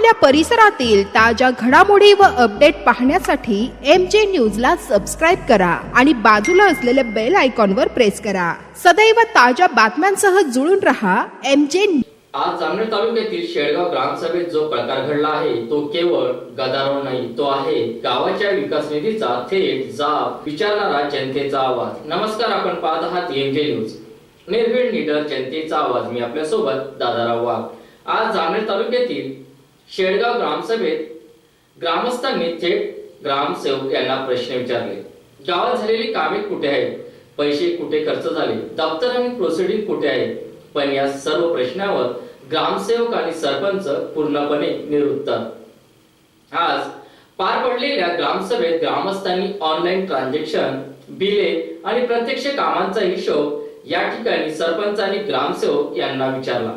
आपल्या परिसरातील ताज्या घडामोडी व अपडेट पाहण्यासाठी MJ न्यूजला सबस्क्राईब करा आणि बाजूला असलेल्या बेल आयकॉनवर प्रेस करा. सदैव ताज्या बातम्यांसह जुळून रहा MJ. आज जामनेर तालुक्यातील शेळगाव ग्रामसभेत जो प्रकार घडला आहे तो केवळ गदारोळ नाही, तो आहे गावाच्या विकास निधीचा थेट जाब विचारणारा जनतेचा आवाज. नमस्कार, आपण पाहत आहात MJ न्यूज, निर्भीड निडर जनतेचा आवाज. मी आपल्या सोबत दादाराव वाघ. आज जामनेर तालुक्यातील शेळगाव ग्रामसभेत ग्रामस्थांनी थेट ग्रामसेवक यांना प्रश्न विचारले. गावात झालेली कामे कुठे आहेत, पैसे कुठे खर्च झाले, दप्तर आणि प्रोसिडिंग कुठे आहेत. पण या सर्व प्रश्नावर ग्रामसेवक आणि सरपंच पूर्णपणे निरुत्तर. आज पार पडलेल्या ग्रामसभेत ग्रामस्थांनी ऑनलाईन ट्रान्झॅक्शन, बिले आणि प्रत्यक्ष कामांचा हिशोब या ठिकाणी सरपंच आणि ग्रामसेवक यांना विचारला.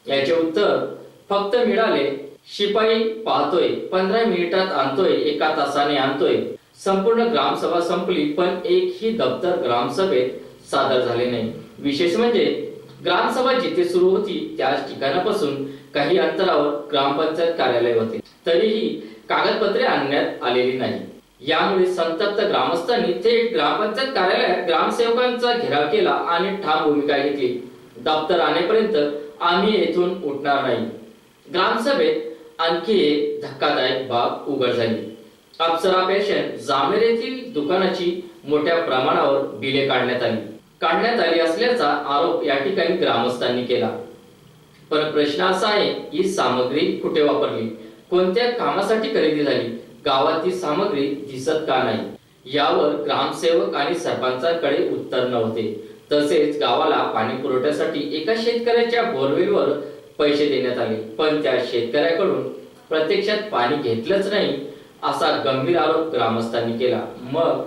याचे उत्तर फक्त मिळाले, शिपाई पाहतोय, 15 मिनिटात आणतोय, 1 तासाने आणतोय. संपूर्ण ग्रामसभा संपली पण एकही दप्तर ग्रामसभेत सादर झाले नाही. विशेष म्हणजे ग्रामसभा जिथे सुरू होती त्याच ठिकाणापासून काही अंतरावर ग्रामपंचायत कार्यालय होते, तरीही कागदपत्रे आणण्यात आलेली नाही. यामुळे संतप्त ग्रामस्थांनी थेट ग्रामपंचायत कार्यालयात ग्रामसेवकांचा घेराव केला आणि ठाम भूमिका घेतली. दप्तर आणेपर्यंत आम्ही येथून उठणार नाही. ग्रामसभेत आणखी एक धक्कादायक बाब उघड झाली. अप्सरा फॅशन जामनेर येथील दुकानाची मोठ्या प्रमाणावर बिले काढण्यात आली असल्याचा आरोप या ठिकाणी ग्रामस्थांनी केला. पण प्रश्न असा आहे, ही सामग्री कुठे वापरली, कोणत्या कामासाठी खरेदी झाली, गावात ती सामग्री दिसत का नाही, यावर ग्रामसेवक आणि सरपंचांकडे उत्तर नव्हते. तसेच गावाला पाणी पुरवठ्यासाठी एका शेतकऱ्याच्या बोरवेलवर पैसे देण्यात आले, पण त्या शेतकऱ्याकडून प्रत्यक्षात पाणी घेतलंच नाही असा गंभीर आरोप ग्रामस्थांनी केला. मग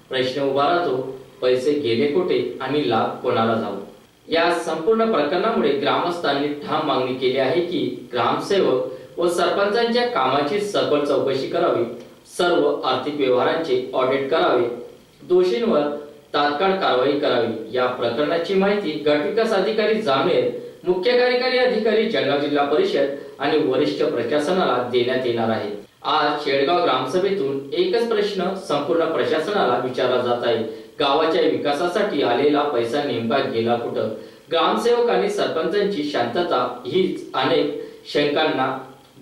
प्रश्न उभा राहतो, पैसे गेले कुठे आणि लाभ कोणाला जाऊ. या संपूर्ण प्रकरणामुळे ग्रामस्थांनी ठाम मागणी केली आहे की ग्रामसेवक व सरपंचांच्या कामाची सखोल चौकशी करावी, सर्व आर्थिक व्यवहारांचे ऑडिट करावे, दोषींवर तात्काळ कारवाई करावी. या प्रकरणाची माहिती गट विकास अधिकारी जामनेर, मुख्य कार्यकारी अधिकारी जळगाव जिल्हा परिषद आणि वरिष्ठ प्रशासनाला देण्यात येणार आहे. आज शेळगाव ग्रामसभेतून एकच प्रश्न संपूर्ण प्रशासनाला विचारला जात आहे, गावाच्या विकासासाठी आलेला पैसा नेमका गेला कुठं. ग्रामसेवक आणि सरपंचांची शांतता हीच अनेक शंकांना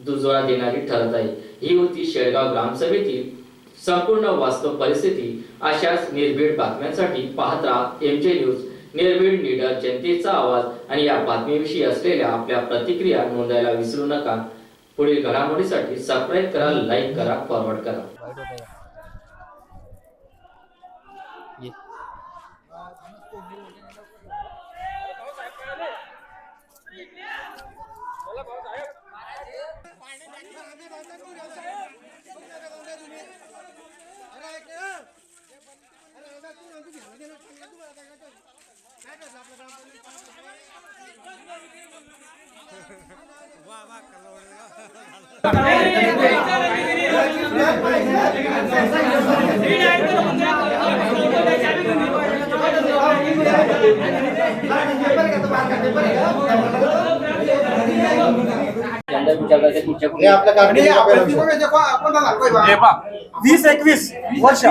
दुजोरा देणारी ठरत आहे. ही होती शेळगाव ग्रामसभेतील संपूर्ण वास्तव परिस्थिती. अशाच निर्भीड बातम्यांसाठी पाहत राहा MJ न्यूज, निर्भीड निडर जनतेचा आवाज. आणि या बातमीविषयी असलेल्या आपल्या प्रतिक्रिया नोंदायला विसरू नका. पुढील घडामोडीसाठी सबस्क्राईब करा, लाईक करा, फॉरवर्ड करा. वीस 21 वर्ष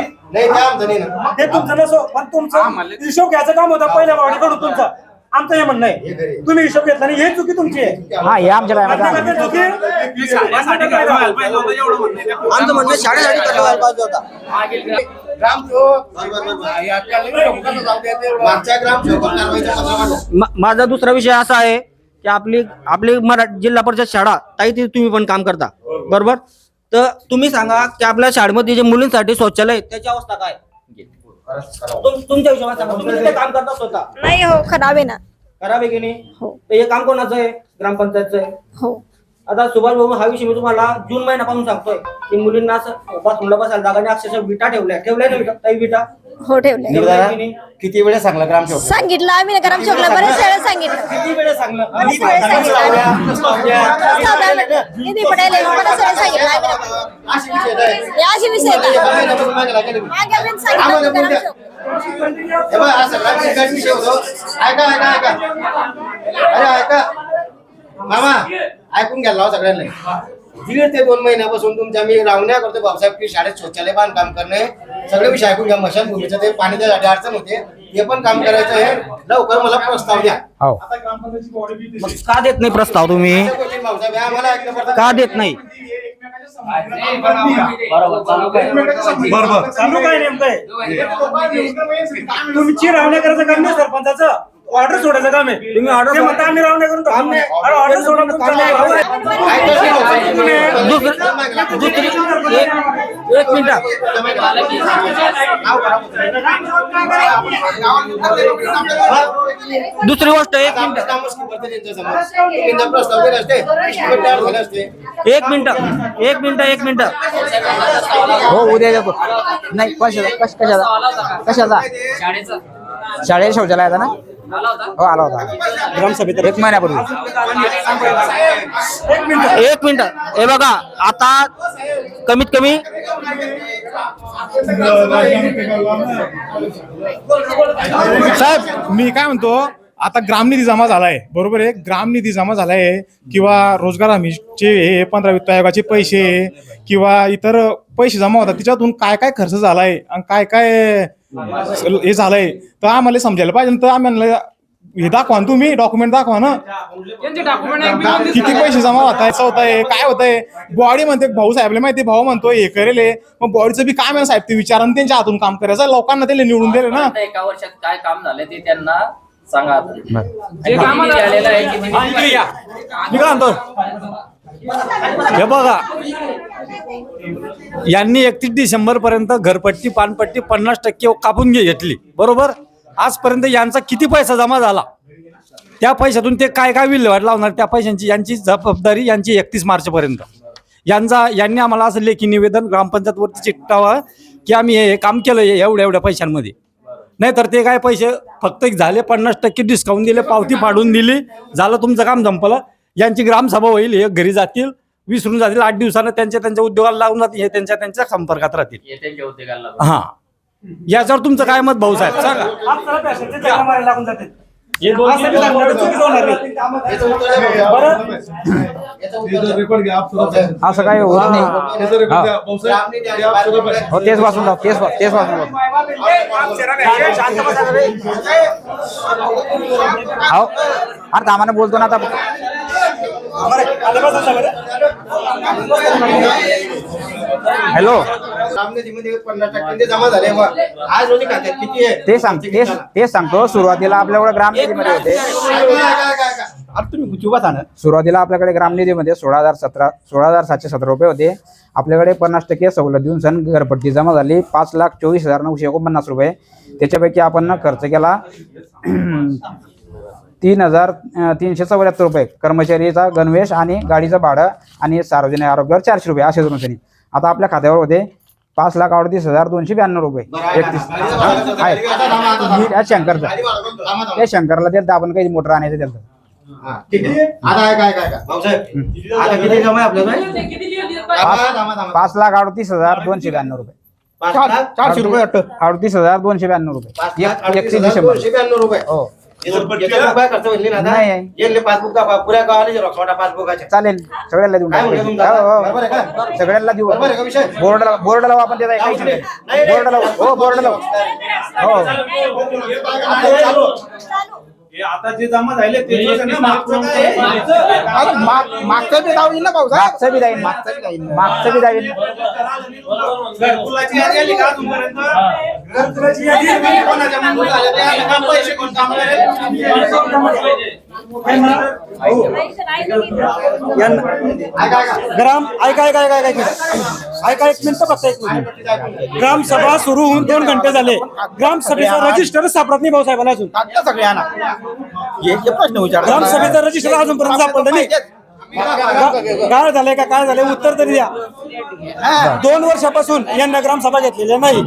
ते तुमचं नसो, पण तुमचं हिशोब घ्यायचं काम होतं पहिल्या वाडीकडून तुमचं. आमचं हे म्हणणं आहे, तुम्ही हिशोब घेतला नाही, हे चुकी तुमची आहे. आमचं म्हणणं शाळेसाठी करायला पाहिजे होता. माझा दुसरा विषय असा आहे की आपली मराठी जिल्हा परिषद शाळा ताई ती तुम्ही पण काम करता बरोबर, तर तुम्ही सांगा की आपल्या शाळेमध्ये जे मुलींसाठी शौचालय त्याची अवस्था काय तुमच्या हिशोबात सांगा. तुम्ही तिथे काम करता स्वतः? नाही हो, खराब आहे ना. खराब आहे की नाही? हो. तर हे काम कोणाचं आहे? ग्रामपंचायतचं आहे. हो. आता सुभाष भाऊ, हा विषय मी तुम्हाला जून महिन्यापासून सांगतोय की मुलींना असं बाथरूमला बसायला जागा नाही, अक्षरशः विटा ठेवल्या ना विटा. हो, ठेवले. किती वेळा सांगला ग्रामसेवक? सांगितलं आम्ही ना, ग्रामसेवकला बरेच वेळा सांगितलं. किती वेळा सांगलं? किती पडायला बरेच वेळा सांगितलं आम्ही. अशी विषय मामा ऐकून घ्या लाव सगळ्यांना. दीड ते 2 महिन्यापासून तुमच्या मी रावण्या करतो भाऊसाहेब की शाळेत शौचालय बांधकाम करणे सगळे विषय ऐकून घ्या. मशानभूमीचं ते पाण्याच्या अडचण होते ते पण काम करायचं आहे. लवकर मला प्रस्ताव द्या. हो मग का देत नाही प्रस्ताव तुम्ही? अशा गोष्टी भाऊसाहेब हे आम्हाला ऐकणं पडतं. का देत नाही? बरोबर चालू काय नेमकं आहे? तुमची रावण्या करायचं काम नाही सरपंचाचं, ऑर्डर सोडायचं काम आहे. तुम्ही order ते म्हणता आम्ही रावण्या करून टाकू. अरे ऑर्डर सोडा तुमचा नाही. दुसरी एक मिनिट दुसरी गोष्ट एक मिनिट प्रस्ताव दिले असते तयार झाले असते. एक मिनिट हो उद्या येतो. नाही कशाचा शाळेत शौचालयाचा ना? हो आला होता ग्रामसभेत 1 महिन्यापूर्वी. एक मिनिट हे बघा आता कमीत कमी साहेब मी काय म्हणतो, आता ग्रामनिधी जमा झालाय, बरोबर आहे, ग्रामनिधी जमा झालाय किंवा रोजगार हमीचे हे 15 वित्त आयोगाचे पैसे किंवा इतर पैसे जमा होतात त्याच्यातून काय काय खर्च झालाय आणि काय काय हे झालंय तर आम्हाला समजायला पाहिजे. तर आम्हाला हे दाखवा ना, तुम्ही डॉक्युमेंट दाखवा ना, किती पैसे जमा होत आहे, काय होत आहे. बॉडी म्हणते भाऊ साहेबला माहिती, भाऊ म्हणतो हे करेल, मग बॉडीचं बी काम आहे साहेब, ते विचारा त्यांच्या हातून काम करायचं. लोकांना त्याला निवडून दिले ना. एका वर्षात काय काम झालं ते त्यांना सांगा. मी काय म्हणतो, हे बघा यांनी 31 डिसेंबर पर्यंत घरपट्टी पानपट्टी 50% कापून घेतली, बरोबर. आजपर्यंत यांचा किती पैसा जमा झाला, त्या पैशातून ते काय काय विल्हेवाट लावणार, त्या पैशांची यांची जबाबदारी यांची 31 मार्च पर्यंत. यांनी आम्हाला असं लेखी निवेदन ग्रामपंचायत वरती चिकटावं की आम्ही हे काम केलं एवढ्या पैशांमध्ये. नाहीतर ते काय पैसे फक्त झाले 50% डिस्काउंट दिले, पावती फाडून दिली, झालं तुमचं काम संपलं. यांची ग्रामसभा होईल, हे घरी जातील, विसरून जातील, 8 दिवसानं त्यांच्या उद्योगाला लागून जातील, हे त्यांच्या संपर्कात राहतील. हा याच्यावर तुमचं काय मत भाऊसाहेब सांगा. लागून जाते. असं काही होत नाही. हो तेच वाचून जाऊ, तेच वाचून जाऊ. हो अरे आम्हाला बोलतो ना आता. हॅलो ग्रामनिधीमध्ये 50% जमा झाले. आज रोजी खात्यात किती आहे तेच सांगतो. सुरुवातीला आपल्याकडे ग्रामनिधीमध्ये होते, सुरुवातीला आपल्याकडे ग्रामनिधीमध्ये 16,717 रुपये होते. आपल्याकडे 50% सवलत देऊन सण घरपट्टी जमा झाली 5,24,949 रुपये. त्याच्यापैकी आपण खर्च केला 3,374 रुपये. कर्मचारीचा गणवेश आणि गाडीचं भाडं आणि सार्वजनिक आरोग्यावर 400 रुपये असे धरून. आता आपल्या खात्यावर होते 5,38,292 रुपये 31 आहेत. या शंकरचा, त्या शंकरला त्यात आपण काही मोटर आणायचं त्याचं. ठीक आहे. आता काय भाऊसाहेब आता किती जमा आहे आपल्याला? 5,38,292 रुपये. 400 रुपये 38,292 रुपये 31 डिसेंबर. 292 रुपये. हो रुपये खर्च होईल ना. नाही. येले पासबुक पुऱ्या गावाला झेरॉक्स मोठा पासबुकाच्या. चालेल, सगळ्यांना देऊन काय म्हणतो टाकू. तुमचा? हो, बरोबर आहे का? सगळ्यांना देऊ. बरोबर आहे का विषय? बोर्ड लावू आपण त्याचा काही नाही, नाही. बोर्ड लावू. हो बोर्ड लावू. हो आता जे जमा झाले ते मागचं बी जाईल ना भाऊ, मागचं बी जाईल. घरकुलाची यादी आली का अजूनपर्यंत? घरकुलाची यादी कोणाच्या मंजूर झाल्या त्या काम पैसे कोण काम करेल? ग्राम ऐका एक मिनिट फक्त एक मिनिट. ग्रामसभा सुरू होऊन 2 घंटे झाले. ग्रामसभेचा रजिस्टर सापडत नाही भाऊसाहेबांना अजून. ग्रामसभेचा रजिस्टर अजूनपर्यंत सापडलं नाही. काय झालंय का काय झालंय उत्तर तरी द्या. 2 वर्षापासून यांना ग्रामसभा घेतलेल्या नाही.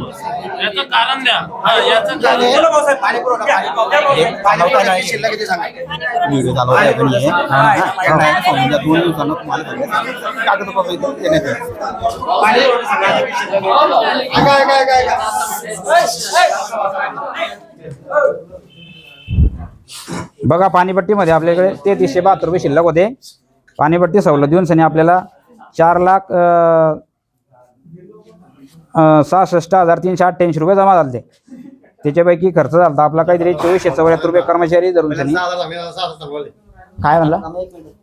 शिल्लक किती सांगा? बघा पाणीपट्टीमध्ये आपल्याकडे 372 रुपये शिल्लक होते. पाणीपट्टी सवलत देऊन सनी आपल्याला 4,66,388 रुपये जमा झाले. त्याच्यापैकी खर्च झाला आपला काहीतरी 2474 रुपये कर्मचारी धरून सनी. काय म्हणला?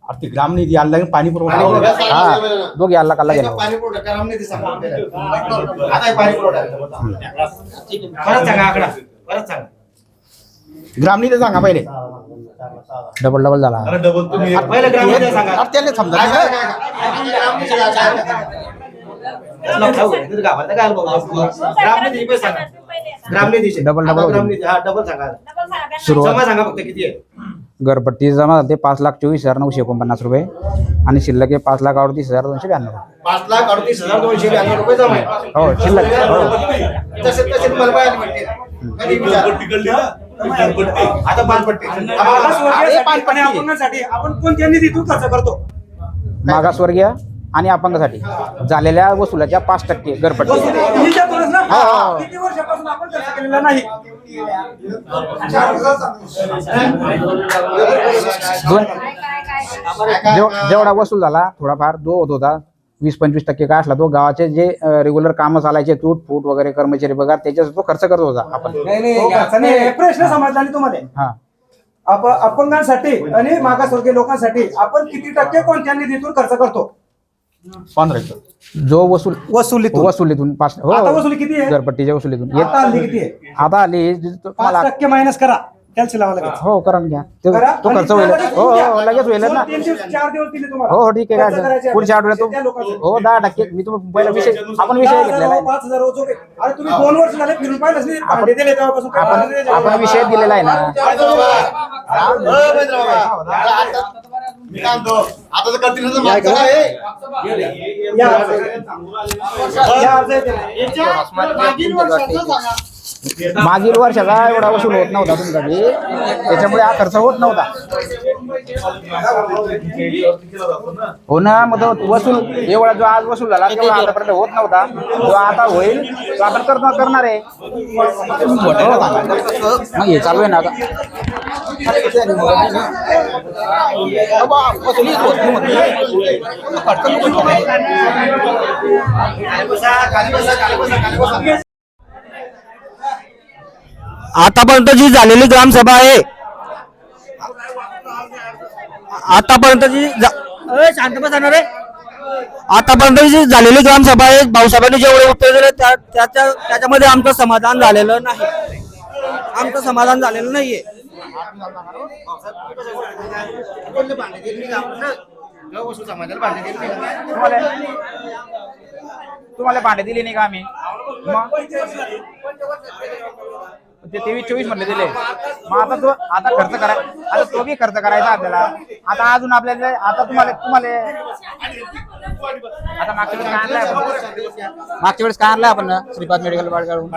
आर्थिक ग्रामनिधी आणला पाणी पुरवठा हा दोघे आला काला गेला. पाणी पुरवठा करा नाही ते सांगा आता पाणी पुरवठा परत सांगा आकडा परत सांगा. ग्रामनिधी सांगा पहिले. डबल झाला. पहिलं ग्रामनिधी सांगा. त्याला समजा ग्रामनिधी पण सांगा. ग्रामनिधीचे डबल ग्रामनिधी हा डबल सांगा. सुरुवात जमा सांगा फक्त किती आहे. घरपट्टी जमा झाली 5,24,949 रुपये आणि शिल्लक आहे 5,38,292 रुपये. 5,38,292 रुपये जमा आहे. हो शिल्लक हो. तसे तुम्हाला बाहेर भेटतील. कधी विचारा. आता पानपट्टी आणि अपंगांसाठी आपण कोणत्या निधीतून खर्च करतो. मागासवर्गीय आणि अपंगासाठी झालेल्या वसुलाच्या 5% घरपट्टी. निधीतूनच ना? हो, हो. किती वर्षापासून आपण खर्च केलेला नाही. जेवढा वसूल झाला थोडाफार जो होत होता 20-25% काय असला तो गावाचे जे रेग्युलर कामं चालायचे तूट फूट वगैरे कर्मचारी पगार त्याच्यात तो खर्च करत होता आपण. तो खर्च नाही. हे प्रश्न समजला नाही तुम्हाला. हा अपंगांसाठी आणि मागासवर्गीय लोकांसाठी आपण किती टक्के कोणत्या निधीतून खर्च करतो. 15 जो वसुलीतून आता वसुली किती आहे. घरपट्टीच्या वसुलीतून आता हल्ली किती आहे. आता आली तुम्हाला 5% मायनस करा. कॅल्सी लावा लगेच. हो करून घ्या करा. तो खर्च होईल. हो हो लगेच होईल ना. 3 दिवस 4 दिवस दिले तुम्हाला. हो हो ठीक आहे खर्च काय करायचे. पुढच्या आठवड्यात त्या लोकांचे. हो 10% मी तुम्ही पहिला विषय आपण विषय घेतलेला आहे. 5,000 रोज होते. अरे तुम्ही 2 वर्ष झाले फिरून पाहिलंच नाही. भांडे दिले तेव्हापासून काय भांडे दिले? आपण विषय दिलेला आहे ना. आता तर करतील ना माफ करा हे. या अर्ज येते. मागील वर्षाचा एवढा वसूल होत नव्हता तुमच्याकडे त्याच्यामुळे हा खर्च होत नव्हता. हो ना मग वसूल एवढा जो आज वसूल झाला तेवढा आतापर्यंत होत नव्हता. जो आता होईल तो आपण करणार आहे. मग हे चालू आहे ना आता. आतापर्यंत जी झालेली ग्रामसभा आहे आतापर्यंत जी झालेली ग्रामसभा आहे भाऊसाहेबांनी जेवढे उत्तर दिले त्याच्यामध्ये आमचं समाधान झालेलं नाही. नाहीये. तुम्हाला भांडे दिले नाही का आम्ही. ते 23-24 म्हणले दिले. मग आता खर्च करा. आता तो बी खर्च करायचा आपल्याला. आता अजून आपल्याला आता तुम्हाला आता मागच्या वेळेस काय आणलाय आपण श्रीपाद मेडिकल काढून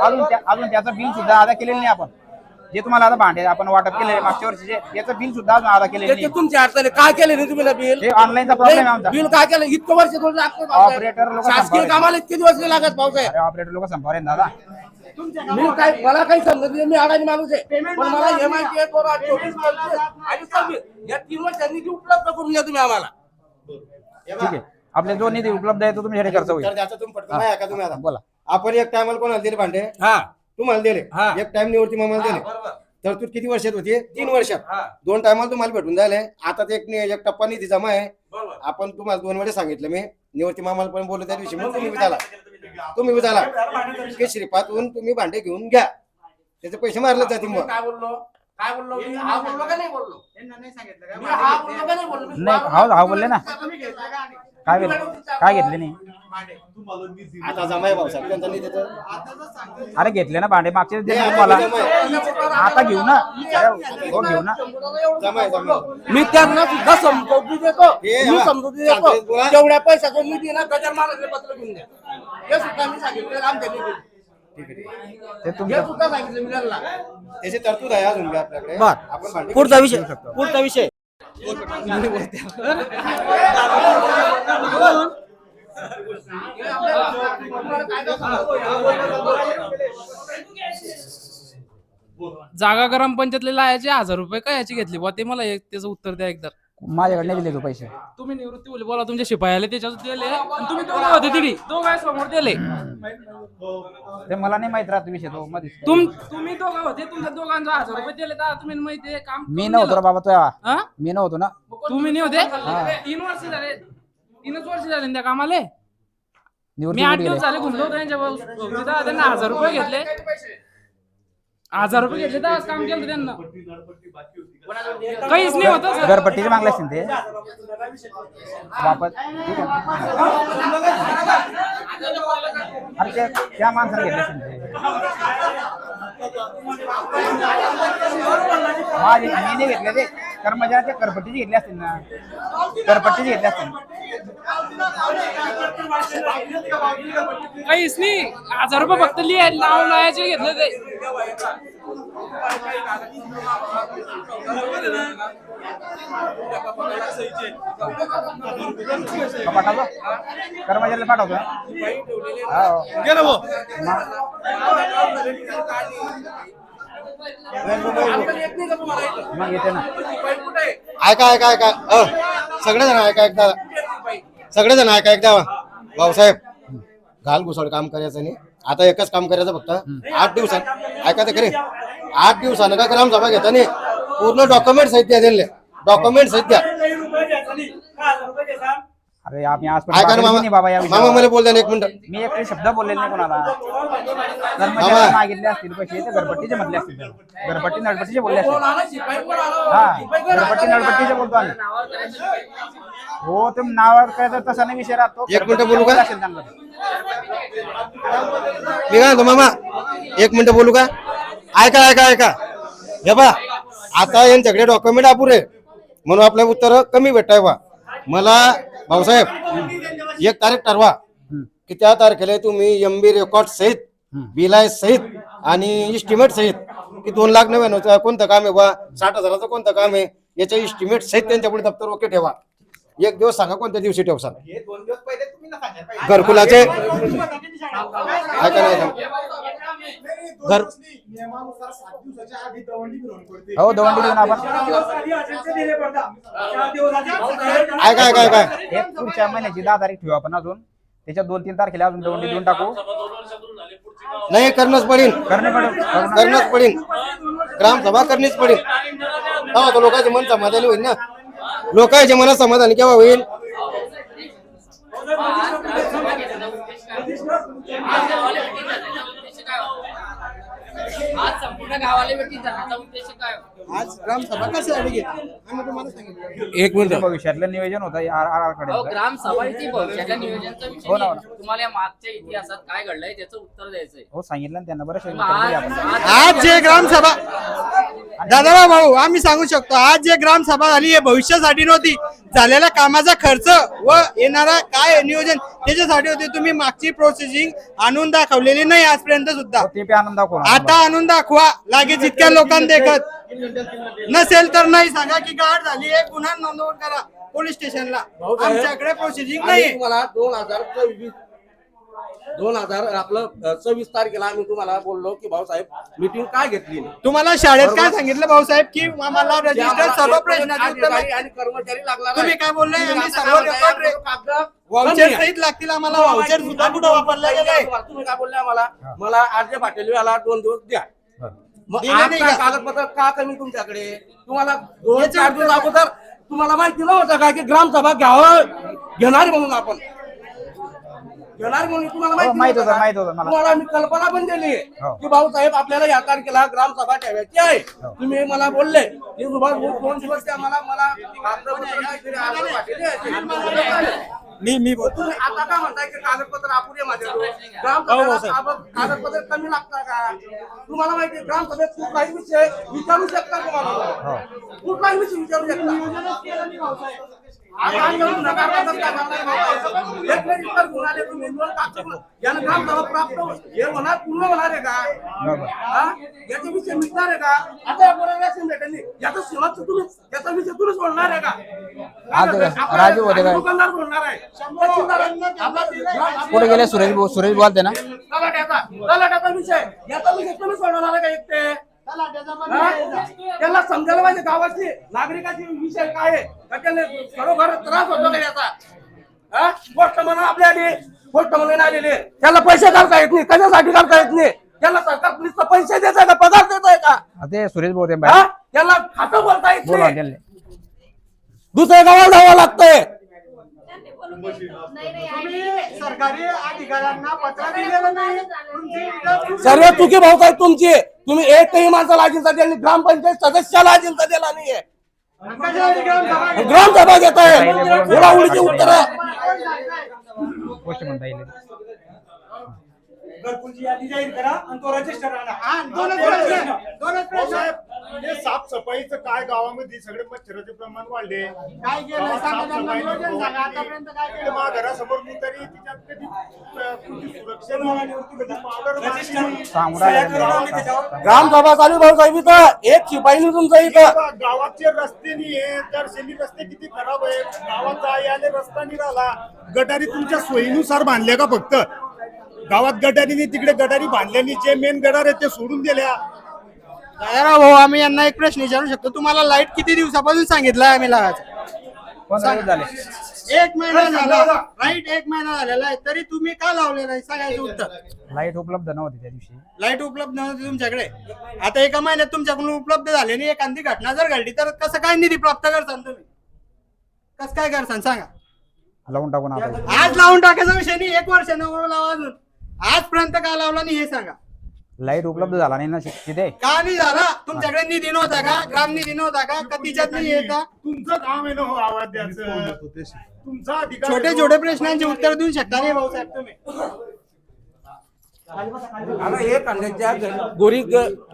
अजून त्याचं बिल सुद्धा अदा केलेलं नाही आपण. जे तुम्हाला आता भांडे आपण वाटप केले मागच्या वर्षीचे याचं बिल सुद्धा अजून अदा केलेलं नाही. तुमच्या अडचणी काय केले नाही तुम्ही बिल. हे ऑनलाईनचा प्रॉब्लेम आहे आमचा. बिल काय केलं इतकं वर्ष ऑपरेटर लोक शासकीय कामाला इतके दिवस नाही लागत भाऊसाहेब. ऑपरेटर लोक संपावर दादा. मी काय मला काही समजत नाही. मी अडाणी माणूस आहे पण मला हे माहिती आहे 2024, 25 आणि 26 या 3 वर्षांनी उपलब्ध करून द्या तुम्ही आम्हाला. ठीक आहे आपले जो निधी उपलब्ध आहे तो तुमच्याकडे खर्च होईल. तर त्याचं तुम्ही पटकन नाही का तुम्ही आता बोला. आपण एक टायमाला कोणाला दिले भांडे. हा तुम्हाला दिले. हा. एक टाइम निवृत्ती मामाला दिले. तर तू किती वर्षात होती. 3 वर्षात 2 टायमाला तुम्हाला भेटून झाले. आता ते एक टप्पा निधी जमा आहे. आपण तुम्हाला 2 वेळेस सांगितलं मी निवृत्ती मामाला पण बोललो त्या दिवशी मग तुम्ही विचारला की श्रीपादहून तुम्ही भांडे घेऊन घ्या त्याचे पैसे मारले जातील. मग काय बोललो मी? हा बोललो का नाही बोललो. नाही हा बोलले ना. काय घेतले नाही. आता जमा आहे भाऊसाहेब त्यांचा निधीचं. अरे घेतले ना भांडे मागचे दिले तुम्हाला. आता घेऊ ना. हो घेऊ ना. जमा आहे. मी त्यांना सुद्धा समजूती देतो. हे मी बघा, समजूती देतो शांततेत बोला. तेवढ्या पैशाचं निधी ना गजर मालाचे पत्र घेऊन द्या. हे सुद्धा मी सांगितलं आमच्या निधी. ते हे तुमचं सुद्धा सांगितलं मी त्यांना. त्याची तरतूद आहे अजून आपल्याकडे. बर. आपण भांडे पुढचा घेऊ विषय शकतो. पुढचा विषय जागा ग्रामपंचायतला याची 1,000 रुपये काय याची घेतली बुवा ते मला त्याचं उत्तर द्या एकदा. माझ्याकडे नाही दिले तो पैसे. तुम्ही निवृत्ती बोलले बोला तुमच्या शिपायाला त्याच्यात दिले आणि तुम्ही दोघं होते तिथे दोघं समोर दिले. ते मला नाही माहित राहतो विषय तो मध्ये. तुम्ही दोघं होते तुमच्या दोघांचा 1000 रुपये दिले तर तुम्ही माहिती आहे काम मी नव्हतो रे बाबा तो. हा? मी नव्हतो ना. तुम्ही नाही होते 3 वर्ष झाले 3च वर्ष झाले ना त्या कामाले. मी निवृत्ती 8 गेले. दिवस झाले घुमलो होतो त्यांच्या त्यांना 1000 रुपये घेतले 1000 रुपये घेतले तर काम केलं त्यांना काहीच नाही होतं सर. घरपट्टीचे मागले असतील ते वापस. ठीक आहे. अरे त्या माणसाने घेतले असतील ते. माझे मी नाही घेतले ते कर्मचाऱ्याच्या घरपट्टीचे घेतले असतील ना. घरपट्टीचे घेतले असतील. काहीच नाही 1000 रुपये फक्त नाव लावायचे घेतले ते. पाठवतो कर्मचाऱ्याला पाठवतो. मग येते ना. ऐका ऐका ऐका सगळेजण ऐका एकदा सगळेजण ऐका एकदा भाऊसाहेब घाल घुसड काम करायचं नाही. आता एकच काम करायचं फक्त 8 दिवसात ऐका ते खरे 8 दिवसानं का ग्रामसभा घेता नाही पूर्ण डॉक्युमेंट सहित द्या दिले डॉक्युमेंट सहित द्या. अरे आम्ही आज ऐका ना मामा बाबा या मामा मला बोल द्या ना 1 मिनिट. मी एक शब्द बोललेला नाही कोणाला. कर्मचारी मागितले असतील पैसे ते घरपट्टीचे म्हटले असतील. घरपट्टी नळपट्टीचे बोलले असतील. हा घरपट्टी नळपट्टीचे बोलतो आम्ही. हो ते नावावर करायचं तसा नाही विषय राहतो. 1 मिनिट बोलू का असेल त्यांना. मी काय म्हणतो मामा 1 मिनिट बोलू का. ऐका ऐका ऐका हे बा आता यांच्याकडे डॉक्युमेंट अपुरे म्हणून आपल्या उत्तर कमी भेटताय बा. मला भाऊसाहेब 1 तारीख ठरवा की त्या तारखेला तुम्ही MB रेकॉर्ड सहित बिलाय सहित आणि इस्टिमेट सहित की 2,99,000 कोणतं काम आहे बा 60,000चं कोणतं काम आहे याच्या इस्टिमेट सहित त्यांच्यापुढे दप्तर ओके ठेवा. 1 दिवस सांगा कोणत्या दिवशी ठेवसाल. घरकुलाचे ऐका नाही घर हो दवंडी देऊन आपण ऐका ऐका ऐका एक पुढच्या महिन्याची 10 तारीख ठेवू आपण. अजून त्याच्या 2-3 तारखेला अजून दवंडी देऊन टाकू. नाही करणंच पडेल करणंच पडेल ग्रामसभा करणीच पडेल. तेव्हा तर लोकांचे मन समाधानी होईल ना. लोकांचे मन समाधानी केव्हा होईल. आज संपूर्ण गावाला भेटीत जाण्याचा उद्देश काय आज ग्रामसभा कशासाठी घेतली आम्ही तुम्हाला सांगितलं. 1 मिनिट भविष्यातलं नियोजन होतं आराखडे. ग्राम सभा भविष्याच्या नियोजनाचा विषय हो ना. नाही. तुम्हाला या मागच्या इतिहासात काय घडलंय त्याचं उत्तर द्यायचंय. हो सांगितलं ना त्यांना बरं. आज जे ग्रामसभा दादा भाऊ आम्ही सांगू शकतो आज जे ग्रामसभा झाली हे भविष्यासाठी नव्हती. झालेल्या कामाचा खर्च व येणारा काय नियोजन त्याच्यासाठी होते. तुम्ही मागची प्रोसेसिंग आणून दाखवलेली नाही आजपर्यंत सुद्धा. आता आणून दाखवा लागेल इतक्या लोकांना देखत नसेल तर नाही सांगा की गाठ झाली एक गुन्हा नोंदवून करा पोलीस स्टेशनला. आमच्याकडे प्रोसिजिंग नाही. तुम्हाला 2024 तारखेला आम्ही तुम्हाला बोललो की भाऊसाहेब मीटिंग काय घेतली. तुम्हाला शाळेत काय सांगितलं भाऊसाहेब की आम्हाला रजिस्टर सर्व प्रश्नाचे उत्तर आणि कर्मचारी लागला तुम्ही काय बोलले आम्ही सर्व रेकॉर्ड वाउचर सहित लागतील आम्हाला. वाउचर सुद्धा कुठं वापरला गेलाय. तुम्ही काय बोलले मला आरजे पाटील याला 2 दिवस द्या. मग आता कागदपत्र का कमी तुमच्याकडे. तुम्हाला 2-4 दिवस अगोदर तुम्हाला माहिती नव्हतं का की ग्रामसभा घेणार म्हणून आपण घेणार म्हणून तुम्हाला माहिती होतं मला. तुम्हाला मी कल्पना पण दिली की भाऊसाहेब आपल्याला या तारखेला ग्रामसभा ठेवायची आहे. तुम्ही मला बोलले की 2 दिवस द्या मला मी तुम्ही आता काय म्हणताय की कागदपत्र अपुरे माझ्याकडे ग्रामसभेला कागदपत्र कमी लागतात का. तुम्हाला माहिती आहे ग्रामसभेत कुठलाही विषय विचारू शकता. तुम्हाला कुठलाही विषय विचारू शकता. पूर्ण होणार आहे का याच्याविषयी मिळणार आहे का. आता या कोणाला भेटेल याचा शेवटचं तुम्ही याचा विषय तुम्ही सोडणार आहे का. राजू होते काय दुकानदार सोडणार आहे. कुठे गेले सुरेश बोलते ना. तलाट्याचा विषय याचा विषय तुम्ही सोडवणार आहे का. एक ते त्याला समजायला पाहिजे गावाची नागरिकाची विषय काय आहे का त्याला खरोखर त्रास होतो का याचा गोष्ट म्हणून आपल्या आली गोष्ट म्हणून आलेली त्याला पैसे काढता येत नाही कशासाठी काढता येत नाही त्याला सरकार नुसतं पैसे देत आहे का पगार देत आहे का ते सुरेश बोलते त्याला खातं बोलता येत बोला नाही दुसऱ्या गावाला जावं लागतंय सरकारी अधिकाऱ्यांना पत्र दिलेलं नाही सर्व चुकी भाऊ आहेत तुमची तुम्ही एकही माणसाला अजिंता दिली ग्रामपंचायत सदस्याला अजिंता दिला नाहीये ग्रामसभा घेत आहे उडीची उत्तर गोष्ट म्हणता येईल घरकुलची यादी जाहीर करा आणि तो रजिस्टर आणा. दोनच प्रश्न म्हणजे साफसफाईचं काय गावामध्ये सगळे मच्छराचे प्रमाण वाढले काय केलं सांगा त्यांना, नियोजन सांगा आतापर्यंत काय केलं घरासमोर मी तरी तिच्यात कधी सुरक्षा कधी पावडर रजिस्टर सांगू सह्या राहिले. करून आम्ही त्याच्यावर ग्रामसभा चालू भाऊ साहेब इथं एक शिपाई तुमचं इथं गावाचे रस्ते नाही आहे तर शेली रस्ते किती खराब आहे गावात जाय आले रस्ता नाही राहिला गटारी तुमच्या सोयीनुसार बांधल्या का फक्त गावात गटारी तिकडे गटारी बांधल्याने जे मेन गटार आहेत ते सोडून दिल्या भाऊ आम्ही यांना एक प्रश्न विचारू शकतो तुम्हाला लाईट किती दिवसापासून सांगितलं आम्ही लावायचं 15 दिवस झाले 1 महिना झाला राईट 1 महिना झालेला आहे तरी तुम्ही का लावले नाही सांगायचं उत्तर लाईट उपलब्ध नव्हती त्या दिवशी लाईट उपलब्ध नव्हती तुमच्याकडे आता एका महिन्यात तुमच्याकडून उपलब्ध झाले नाही एखादी घटना जर घडली तर कसं काय निधी प्राप्त करसान तुम्ही कसं काय करसान सांगा लावून टाकून आता आज लावून टाकायचा विषय नाही 1 वर्ष नवं लावा अजून आजपर्यंत का लावला नाही हे सांगा लाईट उपलब्ध झाला नाही ना तिथे का नाही झाला तुमच्याकडे निधी नव्हता का ग्राम निधी नव्हता का तिच्यात नाही येता तुमचं काम आहे ना हो आवाज द्यायचं तुमचा अधिकार छोटे छोटे प्रश्नांचे उत्तर देऊ शकता नाही भाऊसाहेब तुम्ही आता एक कांद्याच्या गोरी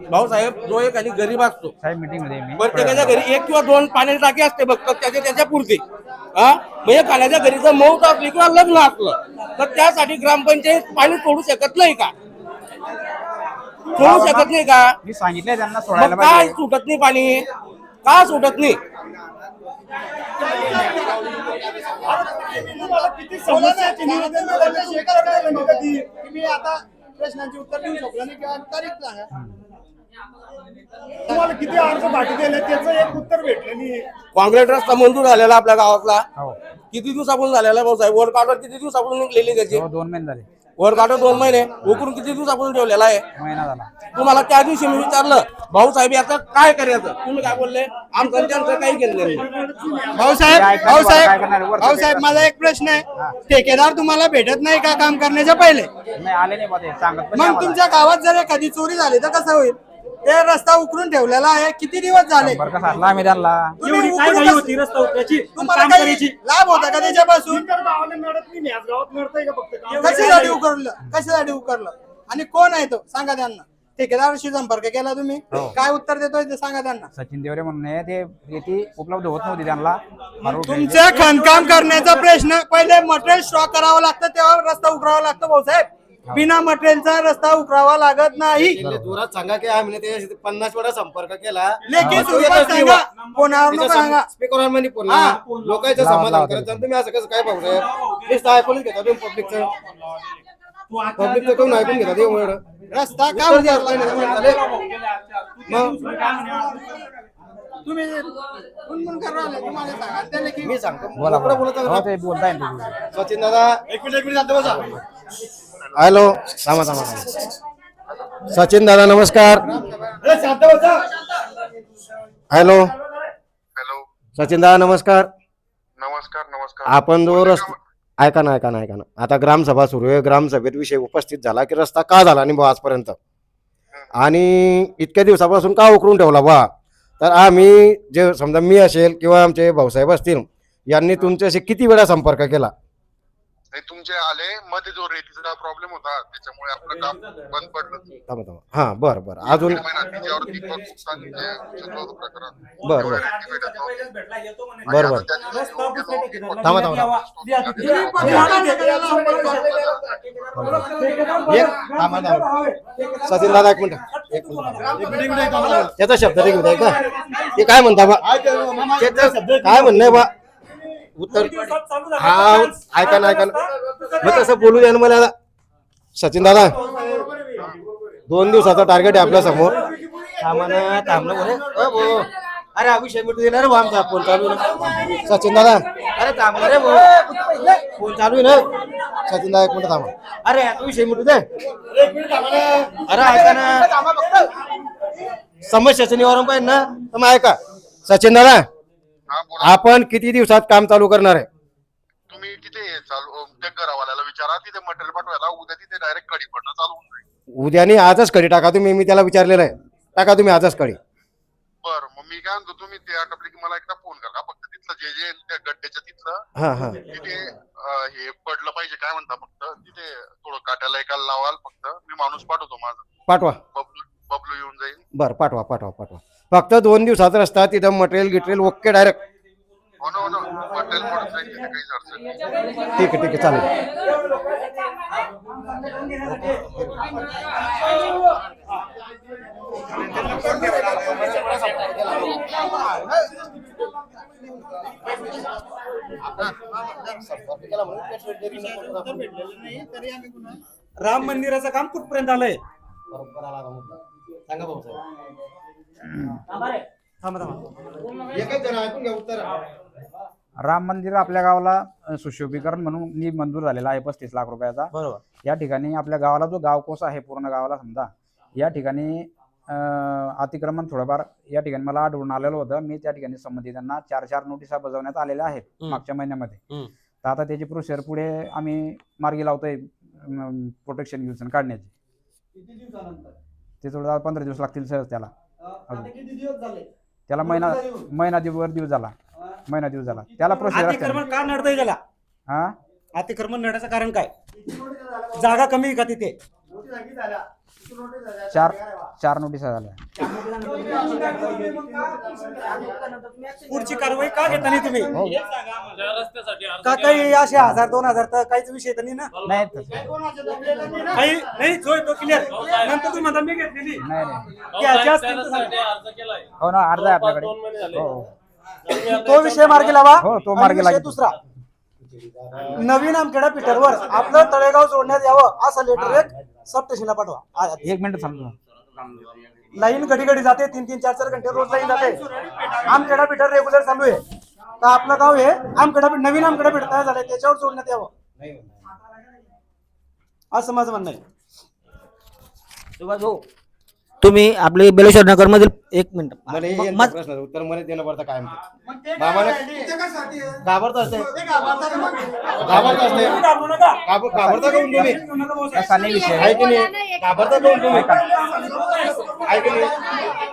भाऊसाहेब जो एक आणि गरीब असतो साहेब मीटिंग मध्ये मी प्रत्येकाच्या घरी 1 किंवा 2 पाण्याची टाकी असते फक्त त्याच्या पुरती म्हणजे कानाच्या घरी जर मौत असली किंवा लग्न असलं तर त्यासाठी ग्रामपंचायत पाणी सोडू शकत नाही का सोडू शकत नाही का मी सांगितलंय त्यांना सोडायला मग काय पाहिजे सुटत नाही पाणी का सुटत नाही तुम्हाला किती समस्याचे निवेदन दिलं कधी तुम्ही आता प्रश्नांची उत्तर देऊ शकला नाही किंवा तारीख सांगा तुम्हाला किती अर्ज बाकी दिले त्याचं एक उत्तर भेटलं नाही काँक्रीट रस्ता मंजूर झालेला आपल्या गावातला हो किती दिवसापासून झालेला भाऊसाहेब वर काढवर किती दिवसापासून निघलेली त्याची 2 महिने झाले वर काढवर 2 महिने उकरून किती दिवसापासून ठेवलेला आहे महिना झाला तुम्हाला त्या दिवशी मी विचारलं भाऊसाहेब याचं काय करायचं तुम्ही काय बोलले आमचं त्यांचं काही केलं नाही भाऊसाहेब माझा एक प्रश्न आहे ठेकेदार तुम्हाला भेटत नाही का काम करण्याच्या पहिले नाही आले नाही मध्ये सांगत पण नाही मग आम्हाला. तुमच्या गावात जर एखादी चोरी झाली तर कसं होईल ते रस्ता उकरून ठेवलेला आहे किती दिवस झाले बरं का सारला आम्ही त्यांना तुम्ही एवढी काय उकरून घाई कसं- होती रस्ता उकरायची आणि तुम्हाला काम काही करायची लाभ होता का त्याच्यापासून इतर गावाला नडत नाही याच गावात नडतंय का फक्त काम कशासाठी उकरलं कशासाठी उकरलं आणि कोण आहे तो सांगा त्यांना ठेकेदाराशी संपर्क केला तुम्ही काय उत्तर देतोय ते सांगा त्यांना सचिन देवरे म्हणून आहे, ते रेती उपलब्ध होत नव्हती त्यांना मारून ठेवली. तुमचं खणकाम करण्याचा प्रश्न पहिले मटेरियल स्टॉक करावं लागतं तेव्हा रस्ता उकरावा लागतो भाऊसाहेब बिना मटेरियलचा रस्ता उकरावा लागत नाही जोरात सांगा की आम्ही ते 50 वेळा संपर्क केला लेखी स्वरूपात सांगा कोणावर नको सांगा स्पीकर मध्ये लोकांचं समाधान करायचं आणि तुम्ही असं कसं काय भाऊसाहेब नुसतं ऐकूनच घेता तुम्ही पब्लिकचं कोण ऐकून घेतात एवढं रस्ता का उकरला तुम्ही गुणगुण करू राहिले तुम्हाला सांगा त्या लेखी मी सांगतो बोला पुढं बोलत हो, ते बोलताय ना तुम्ही. सचिन दादा एक मिनिट शांत बसा हॅलो थांबा सचिन दादा नमस्कार हॅलो सचिन दादा नमस्कार आपण जो रस्ता ऐका ना आता ग्रामसभा सुरू आहे ग्रामसभेत विषय उपस्थित झाला की रस्ता का झाला नाही बा आजपर्यंत आणि इतक्या दिवसापासून का उकरून ठेवला बा तर आम्ही जे समजा मी असेल किंवा आमचे भाऊसाहेब असतील यांनी तुमच्याशी किती वेळा संपर्क केला तुमचे आले मध्ये जो रेतीचा प्रॉब्लेम होता त्याच्यामुळे आपलं काम बंद पडलं थांबा हा बरं अजून बरं सचिन दादा एक मिनिट त्याचा शब्द एक मिनिट का ते काय म्हणता बा काय म्हणणं बा उत्तर हा ऐका ना मग तसं बोलू द्या ना मला सचिन दादा 2 दिवसाचा टार्गेट आहे आपल्या समोर थांबणं थांबणं बोले भाऊ अरे हा विषय मिटू दे रे भाऊ आमचा फोन चालू आहे ना सचिन दादा अरे थांबणं रे भाऊ फोन चालू आहे ना सचिन दादा एक मिनिट थांबा अरे हा विषय मिटू दे अरे ऐका ना समस्याचं निवारण पाहिजे ना तर मग ऐका सचिन दादा आपण किती दिवसात काम चालू करणार आहे तुम्ही तिथे चालू त्या घरावाल्याला विचारा तिथे मटेरियल पाठवायला उद्या तिथे डायरेक्ट कडी पडणं चालू होऊन जाईल उद्याने आजच कडी टाका तुम्ही मी त्याला विचारलेलं आहे टाका तुम्ही आजच कडी बरं मग मी काय म्हणतो तुम्ही ते आटपले की मला एकदा फोन करा फक्त तिथलं जे त्या गड्ड्याच्या तिथलं हा हा तिथे हे पडलं पाहिजे काय म्हणता फक्त तिथे थोडं काट्याला एकाला लावाल फक्त मी माणूस पाठवतो माझा पाठवा बबलू येऊन जाईल बरं पाठवा पाठवा पाठवा फक्त 2 दिवसाचा रस्ता तिथं मटेरियल गिटेरियल ओके डायरेक्ट हो ना मटेरियल पडत जाईल तिथे काहीच अडचण नाही. ठीक आहे चालेल राम मंदिराचं काम कुठपर्यंत आलंय सांगा भाऊ थांबा थांबा एकच जण ऐकून घ्या उत्तर राम मंदिर आपल्या गावाला सुशोभीकरण म्हणून मंजूर झालेला आहे 35 लाख रुपयाचा. बरोबर या ठिकाणी आपल्या गावाला जो गावकोस आहे पूर्ण गावाला समजा या ठिकाणी अतिक्रमण थोडंफार या ठिकाणी मला आढळून आलेलं होतं. मी त्या ठिकाणी संबंधितांना 4 नोटिसा बजावण्यात आलेल्या आहेत मागच्या महिन्यामध्ये. तर आता त्याची प्रोसेस पुढे आम्ही मार्गी लावतोय प्रोटेक्शन यूजन काढण्याची. ते थोडं 15 दिवस लागतील सहज त्याला. त्याला महिना दिवस झाला त्याला प्रोसेस अतिक्रमण का नडतंय त्याला? हा अतिक्रमण नडायचं कारण काय? जागा कमी आहे का तिथे? 4 नोटिसा झाल्या. पुढची कारवाई का घेता नाही तुम्ही? का काही असे 1000-2000 तर काहीच विषय तर नाही ना? नाही काही नाही जो तो क्लिअर नंतर तुम्ही म्हणता मी घेतलेली हो ना अर्ज आहे आपल्याकडे. हो तो विषय मार्गी लावा. हो, तो आणि मार्गी विषय लागेल. दुसरा नवीन आमखेडा पीटरवर आपलं तळेगाव जोडण्यात यावं असं लेटर एक सब स्टेशनला पाठवा. 1 मिनिट थांबतो. लाईन घडी घंटे 3-4 घंटे रोज लाईन जाते. आमखेडा पीटर रेग्युलर चालू आहे तर आपलं गाव हे नवीन आमखेडा पीटर तयार झालंय त्याच्यावर जोडण्यात यावं असं माझं म्हणणं आहे. सुभाष भाऊ तुम्ही आपले बेलेश्वर नगर मधील 1 मिनिट मला हे यांच्या प्रश्नाचं उत्तर मला देणं पडतं काय म्हणते मामाला घाबरत असते घाबरता काऊन तुम्ही असा नाही विषय. आहे की नाही घाबरता काऊन तुम्ही आहे की नाही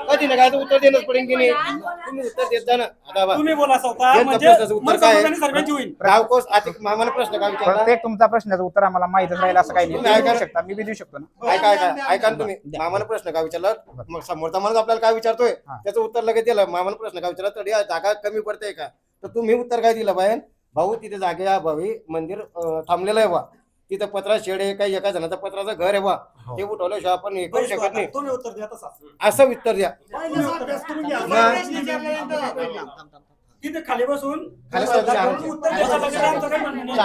कधी ना काय तर उत्तर देणंच पडेल की नाही तुम्ही उत्तर देत जा ना. आता बा तुम्ही बोला स्वतः यांच्या म्हणजे प्रश्नाचं उत्तर काय मतदानाने सर्वांची होईल. गावकोस आतिक मामाला प्रश्न काय विचारला प्रत्येक तुमचा प्रश्नाचं उत्तर आम्हाला माहितच राहील असं काही नाही. तुम्ही तुम्ही ऐका देऊ शकता मी बी देऊ शकतो ना. ऐका ना तुम्ही मामाला प्रश्न काय विचारला मग समोरचा माणूस आपल्याला काय विचारतोय त्याचं उत्तर लगेच दिलं. मामाला प्रश्न काय विचारला तरी जागा कमी पडते का तर तुम्ही उत्तर काय दिलं पाहिजे भाऊ तिथे जागे भावी मंदिर थांबलेलं आहे बा तिथं पत्रा शेड आहे काही एका जणाचं पत्राचं घर आहे बा ते उठवल्याशिवाय आपण हे करू शकत नाही तुम्ही उत्तर द्या तसं. असं उत्तर द्या. तिथे खाली बसून खाली उत्तर बसून द्यायचं वगैरे आमचं काही म्हणणं नाही.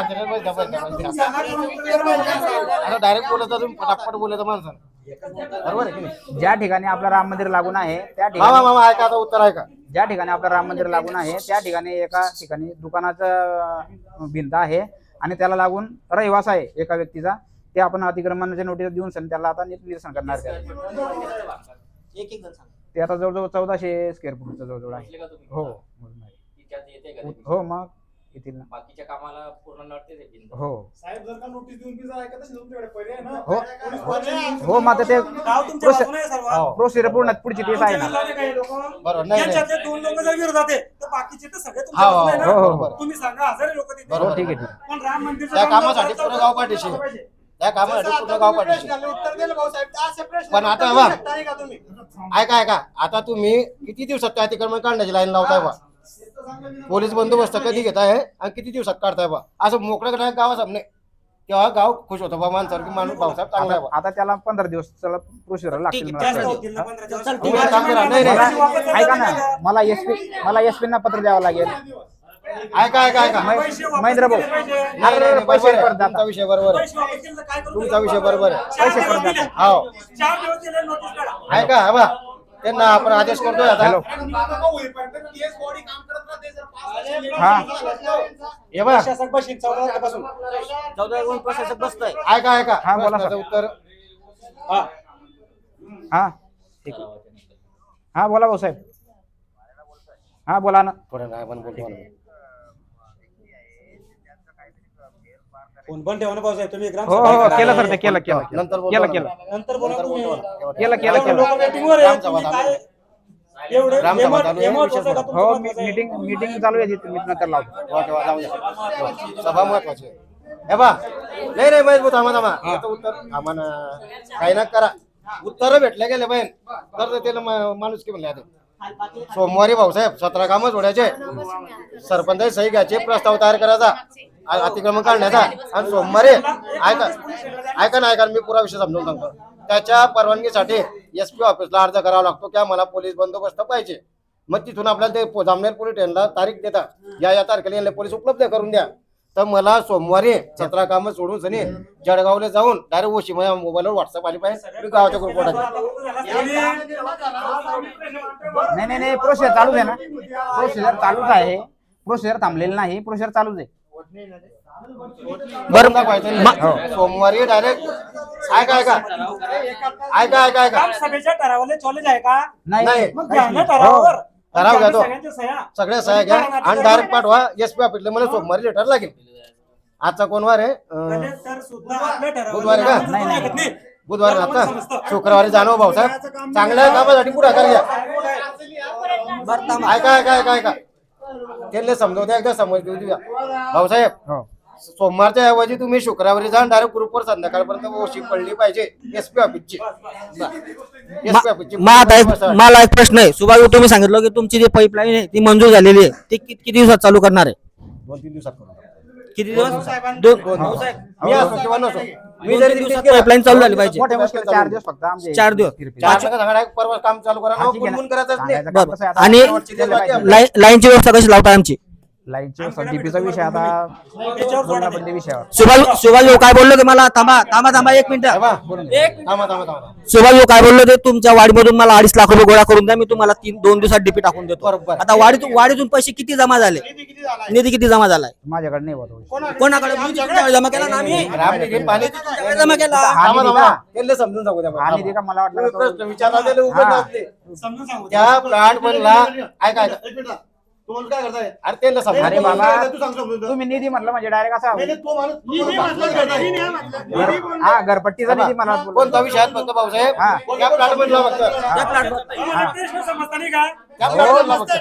आता डायरेक्ट बोलत तुम्ही पटापट बोलत माणसाला बरोबर आहे की नाही? ज्या ठिकाणी आपलं राम मंदिर लागून आहे त्या मामा ठिकाणी मामा ऐका आता उत्तर ऐका ज्या ठिकाणी आपलं राम मंदिर लागून आहे त्या ठिकाणी एका ठिकाणी दुकानाचं भिंत आहे आणि त्याला लागून रहिवास आहे एका व्यक्तीचा. ते आपण अतिक्रमणाचे नोटीस देऊन सण त्याला आता निरसन करणार. ते आता जवळजवळ 1400 स्क्वेअर फूटचं जवळजवळ आहे. हो हो मग येतील ना. बाकीच्या कामाला पूर्ण नडतेच आहे. हो साहेब जर का नोटीस देऊन बी जायचं तसं तुमच्याकडे पर्याय ना हो हो मग आता ते गाव तुमच्या बाजूने आहे सर्व. प्रोसिजर पूर्ण पुढची तेच आहे ना. आमच्या काही लोक बरोबर नाही यांच्यातले 2 लोक जर विरोधात आहे तर बाकीचे तर सगळे तुमच्या बाजूने आहे हो, ना. हो, हो. तुम्ही सांगा हजारो लोक तिथे. बरोबर. हो ठीक आहे ठीक आहे. पण राम मंदिरचं त्या काम कामासाठी जर पूर्ण गाव पाठीशी पाहिजे. त्या कामासाठी पूर्ण गाव पाठीशी उत्तर दिलं भाऊसाहेब असे प्रश्न पण आता उत्तर बा. देऊ शकता नाही का तुम्ही? ऐका आता तुम्ही किती दिवसात त्या अतिक्रमण काढण्याची लाईन लावताय बा पोलीस बंदोबस्त कधी घेताय आणि किती दिवसात काढताय बा असं मोकळं नाही गावासामने तेव्हा गाव खुश होतं बा माणसावर की माणूस भाऊसाहेब चांगला आहे बा. आता त्याला 15 दिवस प्रोसिजर लागतील मला जास्त वाटतं. होतील ना 15 दिवस. तुम्ही एक काम करा. नाही, नाही. ऐका ना मला एसपी ना पत्र द्यावं लागेल. ऐका महेंद्र भाऊ नाही, पैसे बरोबर आहे. परत तुमचा विषय बरोबर आहे पैसे वापस केले तर काय करू? तुमचा विषय बरोबर आहे. 4 दिवस दिले. हो 4 दिवस दिले नोटीस काढा. ऐका बा त्यांना आपण आदेश करतोय आता. हॅलो हा हे बघा प्रशासक बशीन 14 तारखेपासून. 14 प्रशासक बसतोय. ऐका हा, बोला सर. प्रश्नाचं उत्तर हा. हा ठीक आहे. हा बोला भाऊसाहेब. हा बोला ना. थोडं काय पण बोलतो मला. फोन पण ठेवा ना भाऊसाहेब तुम्ही हो ग्रामसभा हो करा. केलं सर ते केलं केलं नंतर बोलतो केलं ना. केलं नंतर बोला तुम्ही. केलं लोक वेटिंगवर आहे. तुम्ही काय एवढं ग्रामसभा चालू आहे. हे महत्त्वाचं आहे का तुमचं हो महत्त्वाचं आहे? मीटिंग चालू आहे मी नंतर लावतो. वा, ठेवा, जाऊ द्या. सभा महत्वाची आहे. हे बा नाही मजबूत थांबा याचं उत्तर आम्हाला काही ना करा. उत्तर भेटले गेले पाहिजे तर त्याला माणूस की म्हणले आता सोमवारी भाऊसाहेब 17 कामं जोडायचे, सरपंच सही घ्यायचे, प्रस्ताव तयार करायचा, अतिक्रमण काढण्याचा आणि सोमवारी ऐका मी पुरा विषय समजून सांगतो. त्याच्या परवानगीसाठी SP ऑफिसला अर्ज करावा लागतो की आम्हाला पोलीस बंदोबस्त पाहिजे. मग तिथून आपल्याला ते जामनेर पोलीस स्टेशनला तारीख देतात या तारखेला यांना पोलीस उपलब्ध करून द्या. तर मला सोमवारी 17 कामं सोडून सनी जळगावला जाऊन डायरेक्ट ओशी माझ्या मोबाईलवर व्हॉट्सअप आली पाहिजे. मी गावाच्या ग्रुपवर नाही प्रोसेस चालूच आहे ना. प्रोसिजर चालूच आहे. प्रोसिजर थांबलेलं नाही. प्रोसिजर चालूच आहे. बरं दाखवायचं सोमवारी डायरेक्ट ऐका ग्रामसभेच्या ठरावाला चॉलेंज आहे का? नाही मग घ्या ना ठरावावर. ठराव घ्या तो. सगळ्यांच्या सह्या. सगळ्या सह्या घ्या आणि डायरेक्ट पाठवा SP ऑफिसला. मला सोमवारी लेटर लागेल. आजचा कोण वार आहे? म्हणजे सर सुद्धा आपल्या ठरावाला बुधवारी का? लागत नाही. बुधवारी आता शुक्रवारी जाणव भाऊसाहेब चांगल्या कामासाठी पुढाकार घ्या. ऐका त्यांना समजवत्या एकदा समज देऊ द्या भाऊसाहेब. हो सोमवारच्या ऐवजी तुम्ही शुक्रवारी जाऊन डायरेक्ट ग्रुपवर संध्याकाळपर्यंत ओशी पडली पाहिजे SP ऑफिसची. SP ऑफिसची मला एक प्रश्न आहे. सुभाष तुम्ही सांगितलं की तुमची जी पाईपलाईन आहे ती मंजूर झालेली आहे, ती किती दिवसात चालू करणार आहे? 2-3 दिवसात करू. किती दिवस? 2 मी असो किंवा नसो मी जरी पाईपलाईन चालू झाली पाहिजे. मोठ्या मुश्किल 4 दिवस फक्त आमचे 4 दिवस. परवा काम चालू करा हा, ठीक आहे ना. गुणगुण करायचं नाही. सांगायचं काम कसं आहे आता? आणि लाईनची व्यवस्था कशी लावताय आमची? लाईनची डीपीचा विषय आता बोलला पण त्या विषयावर. सुभाष भाऊ काय बोललो की मला थांबा 1 मिनिट. थांबा. सुभाष भाऊ काय बोललो ते तुमच्या वाडीमधून मला 2.5 लाख रुपये गोळा करून द्या, मी तुम्हाला 2 दिवसात डीपी टाकून देतो. बरोबर. आता वाडीतून पैसे किती जमा झाले? निधी किती जमा झालाय? माझ्याकडे नाही होत. कोणाकडे? जमा केला ना आम्ही. रामनिधी पाणी जमा केला. त्यांना समजून सांगू द्या. हा निधी का मला वाटलं तो- प्रश्न विचारला त्याला उभे हा. नसते. समजून सांगू. त्या प्लांट बनला ऐका तुम्हाला काय करताय? अरे त्यांना समजून अरे बाबा तू सांग समजून. तुम्ही निधी म्हटलं म्हणजे डायरेक्ट असा तो माणूस हा घरपट्टीचा निधी मला बोलला. कोणता विषय आहे फक्त भाऊसाहेब? हा. त्या प्लांट बनला फक्त तुम्हाला प्रश्न समजता नाही का? त्या प्लांट बनला फक्त.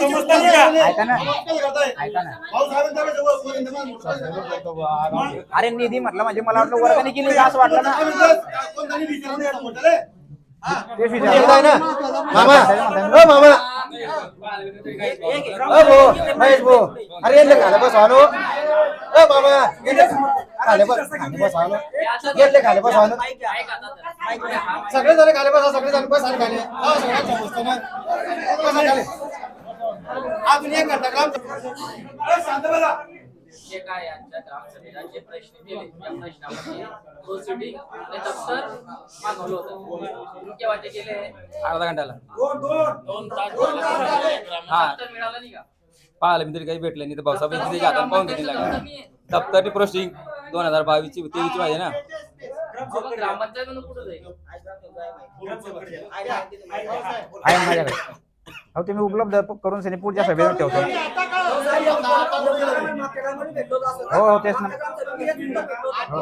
समजता नाही का? ऐका ना अरे निधी म्हटलं म्हणजे मला वाटलं वर्गणी केली का असं वाटलं ना. तेच एकदा विचार आहे ना मामा मामा महेश भाऊ अरे यांना खाले बस आलो. मामा खाले बस आलो. घेतले खाले बस आलो. सगळे जण खाले बसा. सगळे जण बस खाले. सगळ्यांचं समजतं ना. बसा खाली. अजून एक घंटा काम शांत बसा. जे काय यांच्या ग्रामसभेला जे प्रश्न दिले त्या प्रश्नामध्ये प्रोसिडिंग आणि दफ्तर मागवलं होतं. केव्हा ते गेले? अर्धा घंट्याला दोन तास दफ्तर मिळालं नाही का? पाहायला मी तरी काही भेटलं नाही तर भाऊसाहेब तिथे हातात पाहून घेतली लागली. दप्तरची प्रोसेसिंग 2022-23 पाहिजे ना. मग ग्रामपंचायत म्हणून कुठं जाईल? आहे माझ्याकडे. अहो तुम्ही उपलब्ध करून सनी पुढच्या सभेत ठेवतो. हो तेच ना. हो.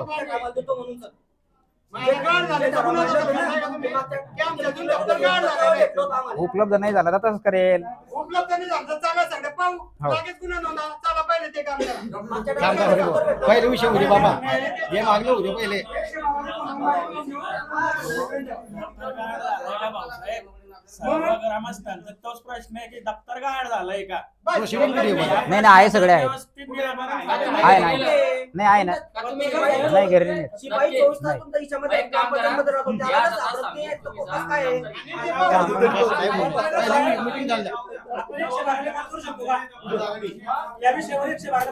उपलब्ध नाही झाला तर तसंच करेल. पहिले विषय होते बाबा हे मागले होते पहिले. सर्व ग्रामस्थांचा तोच प्रश्न आहे की दप्तर गाड झालंय का? प्रोसिडिंग किती आहे? नाही आहे सगळे आहे. व्यवस्थित निराकरण आहे नाही आहे ना. का तुम्ही नाही घरी नाही. या विषयावर 112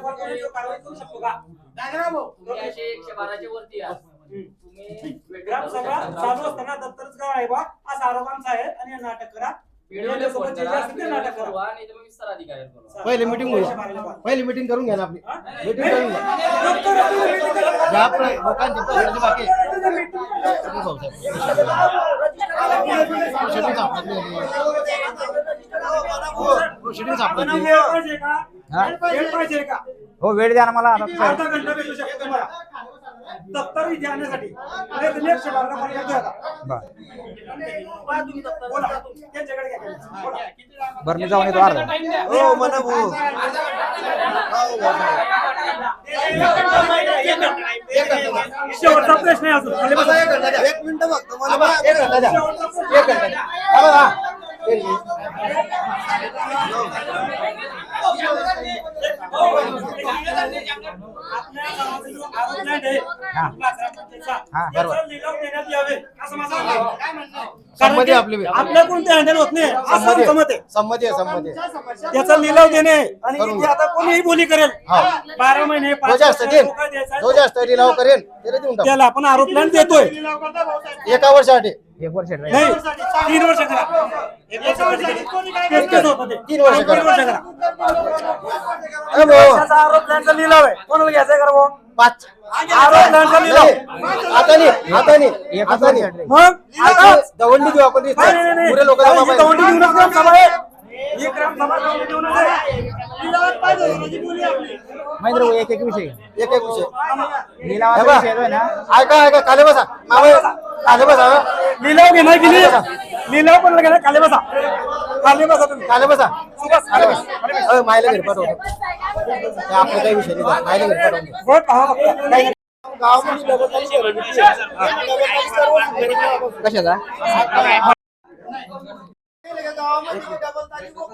कारवाई करू शकतो का? 112 च्या वरती आहे. ग्रामसभा चालू असताना दत्तरच गाव आहे बा असा आरोप आमचा आहे आणि हे नाटक करा यांच्यासोबत जे जे असेल ते नाटक करा. पहिले मीटिंग होऊया. पहिली मीटिंग करून घ्या ना आपली. मीटिंग करून घ्या. ज्या आपल्या लोकांची प्रश्नाची बाकी आहे. प्रोसिडिंग सापडली. वेळ पाहिजे का? हा. वेळ पाहिजे का? हो वेळ द्या ना मला आता. अर्धा घंटा भेटू शकतो तुम्हाला दप्तर इथे आणण्यासाठी. नाही तर नेक्स्ट बारला कॉल करतोय आता. बरं बोला. त्यांच्याकडे घ्या. बोला. बरं मी जाऊन येतो अर्धा. हो म्हणा भाऊ. शेवटचा प्रश्न आहे अजून. खाली बसा. एक मिनिट फक्त मला बघा. एक घंटा द्या. एक घंटा द्या. हा बघा. संमती आपली. आपल्या कोणते हँडल होत नाही असं समज आहे. संमती आहे. संमती आहे. त्याचा लिलाव देणे आणि इथे आता कोणीही बोली करेल 12 महिने जो जास्त देईल, जो जास्त लिलाव करेल त्याला देऊन टाकू. त्याला आपण आरोपला देतोय. एका वर्षासाठी. एक वर्ष नाही 3 वर्ष करा. 1 वर्ष होतं ते. 3 वर्ष 3 वर्ष करा. करा. वर्षाचा आरोप त्यांचा लिलाव आहे. कोणाला घ्यायचंय करा भाऊ? 5. आरोप त्यांचा लिलाव. आता नाही. आता नाही. आता नाही. मग आता दवंडी देऊ आपण. पुरे लोक दवंडी देऊनच ग्रामसभा आहे. ही ग्रामसभा दवंडी देऊनच आहे. लिलावात पाहिजे होती बोली आपली. महेंद्र भाऊ, एक विषय एक एक विषय. लिलावाचा विषय आहे ना. ऐका खाली बसा. मामा खाली बसा. लिलाव घेणार की नाही? लिलाव पण घेणार. खाली बसा. खाली बसा तुम्ही. खाली बसा. अरे मायला घरी पाठवतो. आपलं काही विषय नाही. मायला घरी पाठवतो. बोट पहा फक्त. काही नाही. गावामध्ये डबल ताली घरगुती आहे. डबल ताली सर्वच घरी. कशाचा?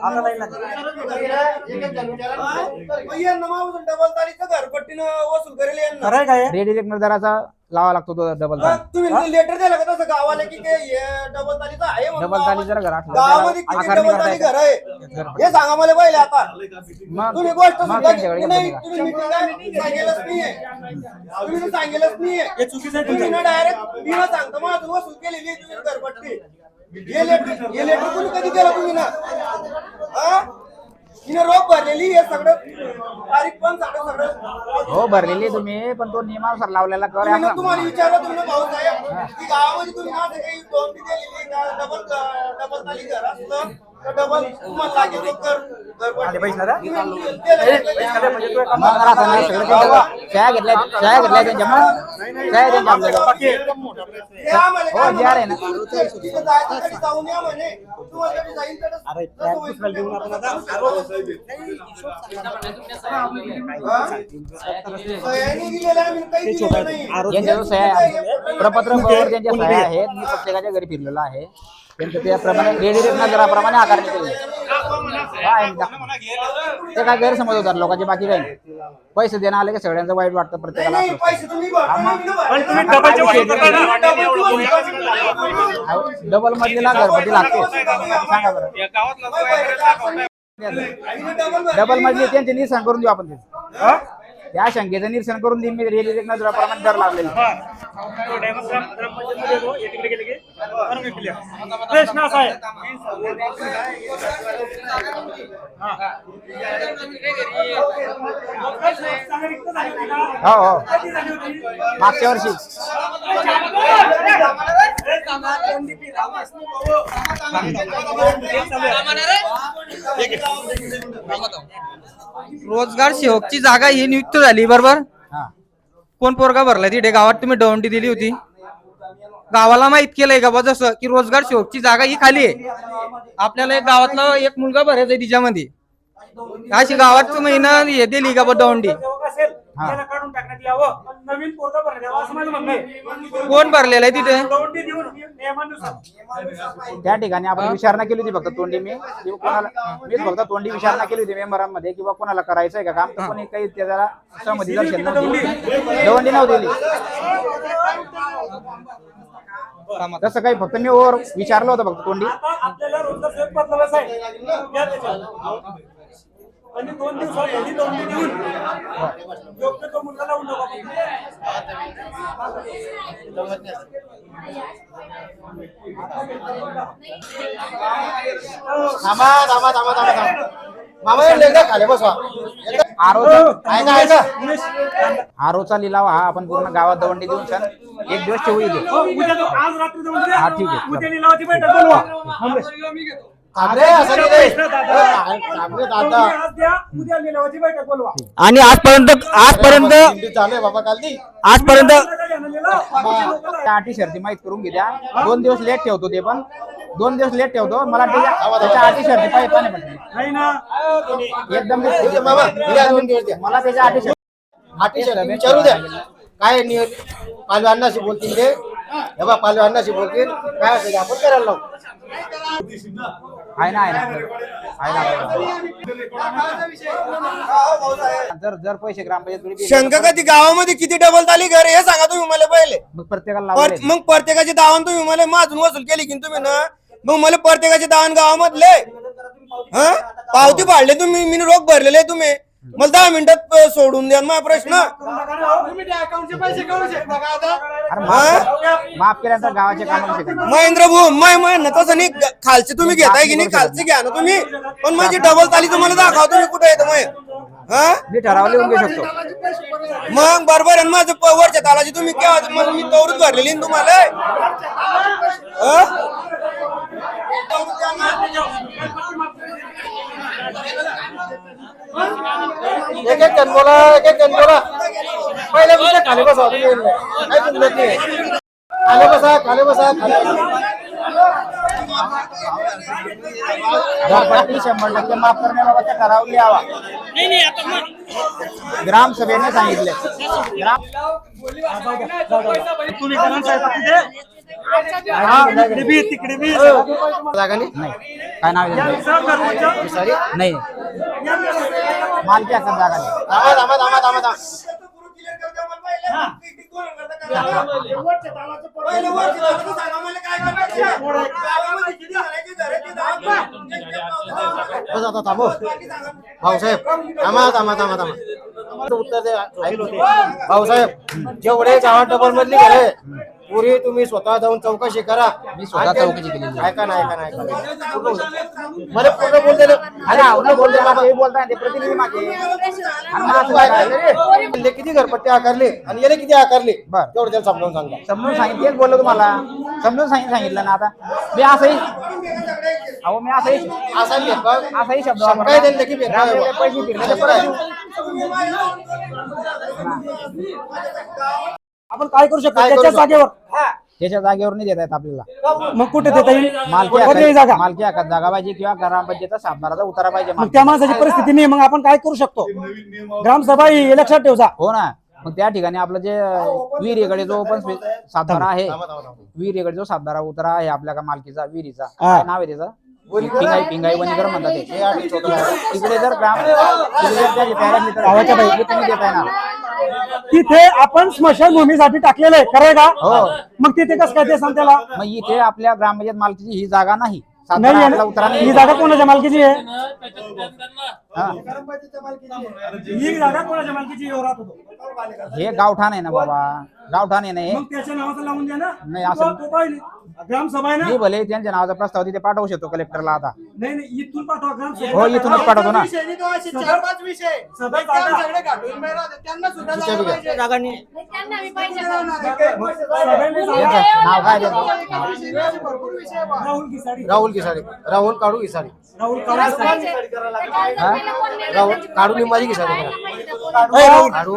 आता नाही लागत. घरपट्टीनं वसूल करेल यांना. खरंय काय? रेडी लेखन दराचा लावा लागतो तो डबल ताली. तुम्ही लेटर द्यायला का तसं गावाला की डबल तालीचं आहे म्हणून डबल ताली जर घरात गावामध्ये किती डबल ताली घर आहे हे सांगा मला पहिले आता. तुम्ही गोष्ट सुद्धा की नाही, तुम्ही meeting आहे, सांगेलच नाहीये. तुम्ही तर सांगेलच नाहीये. हे चुकीचं आहे तुम्ही तुमचं. ना डायरेक्ट मी ना सांगतो मग अजून वसूल केलेली आहे तुम्ही घरपट्टी. हे लेटर तुम्ही कधी केलं तुम्ही ना? हा? हिने रोप भरलेली हे सगळं तारीख पण सगळं हो भरलेली तुम्ही, पण तो नियमानुसार लावलेला कर तुम्ही ना तुम्हाला विचारलं तुम्ही ना भाऊ साहेब की गावामध्ये तुम्ही माझं काही दोन दिलेली का डबल ताली घर असलं तर डबल तुम्हाला लागेल तो कर आले पैसे ना? मग राहता ना सगळं त्यांच्या शाळा घेतल्या त्यांच्या मग शाळा त्यांच्या आपल्याला. हो जी आहे ना. जाऊन या म्हणे तुम्हाला कधी जाईल तर अरे ट्रॅक दुसऱ्याला देऊन आपण आता सह्याने दिलेलं आहे, मी काही दिलेलं नाही. ज्यांच्या सह्या प्रपत्र ज्यांच्या सह्या आहेत मी प्रत्येकाच्या घरी फिरलेलो आहे. त्यांचं त्याप्रमाणे रेडी रेटना दराप्रमाणे आकारणी केली. ते काय गैरसमज होतात लोकांचे, बाकी काही नाही. पैसे देणं आले की सगळ्यांचं वाईट वाटतं प्रत्येकाला. नाही, पैसे तुम्ही भरा. पण तुम्ही डबलचे वसूल करता ना? डबल मधलीला घरपट्टी लागते. सांगा बरं. डबल मधली त्यांचे निरसन करून देऊ आपण ते. त्या शंकेचं निरसन करून देईन मी. रेडी रेटना दराप्रमाणे दर लावलेले. प्रश्न असा आहे हो हो मागच्या वर्षी रोजगार सेवकची जागा ही नियुक्त झाली बरोबर. कोण पोरगा भरला तिथे गावात तुम्ही दवंडी दिली होती. गावाला माहित केलंय का बा जसं की रोजगार सेवकची जागा ही खाली आहे. आपल्याला एक गावातला एक मुलगा भरायचा आहे तिच्यामध्ये. अशी गावात महिना हे दिली का बा दवंडी. त्याला काढून टाकण्यात यावं, नवीन पोरगा भरण्यात यावं असं माझं म्हणणं आहे. कोण भरलेला आहे तिथे. दौंडी देऊन नियमानुसार त्या ठिकाणी आपण विचारणा केली होती फक्त तोंडी. मीच फक्त तोंडी विचारणा केली होती मेंबरांमध्ये किंवा कोणाला करायचंय का काम. तर कोणी काही त्याला सहमती दर्शन नव्हती, दवंडी नव्हती दिली. तसं काही फक्त मी ओवर विचारलं होतं फक्त तोंडी. आता आपल्याला रोजगार सेवक बदलावायचा आहे. या त्याच्यात. आणि 2 दिवसात यांनी दौंडी देऊन योग्य तो मुलगा लावून नका. थांबा थांबा थांबा थांबा मामा एकदा खाली बसवा. आरोचा लिलाव हा आपण पूर्ण गावात दवंडी देऊन सण एक दिवस ठेवू इथे. उद्या तो आज रात्री जाऊन द्या. हा, ठीक आहे. उद्या लिलावाची बैठक बोलवा. थांबरे असं नाही रे. थांबरे दादा आज द्या, उद्या लिलावाची बैठक बोलवा. आणि आजपर्यंत चालू बाबा कालदी त्या अटी शर्ती माहीत करून घ्या. 2 दिवस लेट ठेवतो ते पण 2 दिवस लेट ठेवतो. मला त्याच्या अटी शर्ती पाहिजे नाही म्हटलं नाही ना. एकदम मामा उद्या 2 दिवस द्या. मला त्याच्या अटी शर्ती विचारू द्या. काय पालवी अण्णाशी बोलतील ते. हे बा पालवी अण्णाशी बोलतील काय असेल आपण करायला लावू. आहे ना जर पैसे ग्रामपंचायत शंका कधी गावामध्ये किती डबल झाली घर हे सांगा तुम्ही मला पहिले. मग प्रत्येकाला लावायला मग प्रत्येकाची दावण तुम्ही मला माझून वसूल केली की तुम्ही ना. मग मला प्रत्येकाची दावण गावामधले हा पावती पाडले तुम्ही. मी रोख भरलेले तुम्ही. मला 10 मिनिटात सोडून द्या माझा प्रश्न. माफ केल्यानंतर गावाच्या कामाला महेंद्र भाऊ महिना तसं नाही. खालचे तुम्ही घेताय की नाही खालचे घ्या ना तुम्ही. पण माझी डबल ताली तुम्हाला दाखवा तुम्ही कुठे येतं मग हा मी ठराव लिहून घेऊ शकतो. मग बरोबर आहे. माझं वरच्या तालाची तुम्ही केव्हा मग मी तवरच भरलेली ना तुम्हाला. एक एक जण बोला पहिले तुमच्या खाली बसा. तुम्ही काय तुमचं नाही. खाली बसा खाली बसा घरपट्टी 100% माफ करण्याबाबतचा ठराव लिहावा. ग्रामसभेने सांगितले. तुम्ही करा साहेब तिथे. तिकडे बी जागा नाही. काय नाव आहे सॉरी नाही मालकी असं जागा नाही. थांबा थांबा थांबा थांबा बस आता थांबो भाऊसाहेब. थांबा उत्तर द्या भाऊसाहेब. जेवढे गावात डबल मधली घरे पुरी तुम्ही स्वतः जाऊन चौकशी करा. मी स्वतः चौकशी केली. ऐका ना मला पूर्ण बोलते. अरे आवडलं बोलते मला हे बोलताय ते प्रतिनिधी मागे. किती घरपट्टी आकारली आणि याने किती आकारली बरं. तेवढं त्याला समजावून सांगा. समजून सांगितलं तेच बोललो तुम्हाला. समजून सांगितलं ना. आता मी असंही असाही शब्द काय दिलं की पैसे फिरले ते परत देऊ. आपण काय करू शकतो काय करू त्याच्या शकतो? जागेवर. त्याच्या जागेवर नाही देता येत आपल्याला. मग कुठे देता येईल? कोणत्याही जागा. मालकी हक्कात जागा पाहिजे किंवा ग्रामपंचायतीचा सातबाराचा उतारा पाहिजे. मग त्या माणसाची परिस्थिती नाही. मग आपण काय करू शकतो? ग्रामसभा ही लक्षात ठेवजा. हो ना. मग त्या ठिकाणी आपलं जे विहिरीकडे जो ओपन सातबारा आहे विहिरीकडे जो सातबारा उतारा आहे आपल्या का मालकीचा विहिरीचा काय नाव आहे त्याचं पिंगाई वनीकरण म्हणतात ते. तिकडे जर तुम्ही देता येणार. तिथे आपण स्मशानभूमीसाठी टाकलेलं आहे खरंय का? हो. मग तिथे कसं काय ते सांग त्याला. मग इथे आपल्या ग्रामपंचायत मालकीची ही जागा नाही. नाही सातबारा आहे आपला ना? उतारा ही नाही. जागा कोणाच्या मालकीची आहे? हा. ही जागा कोणाच्या मालकीची आहे? राहत होतो. हे गावठाण आहे ना बाबा. गावठाण आहे ना हे. मग त्याच्या नावाचं लावून द्या ना. नाही असं तो पाहिजे ग्रामसभा आहे ना. मी भले त्यांच्या नावाचा प्रस्ताव तिथे पाठवू शकतो कलेक्टरला. आता नाही इथून पाठवा ग्रामसभा. हो इथूनच पाठवतो ना. जागा नाही. त्यांना मी पाहिजे का? त्यांचं नाव काय त्याचं? राहुल घिसाडी. राहुल काढू घिसाडी. राहुल राहुल काढू लिंबाची घिसाडी. काढू.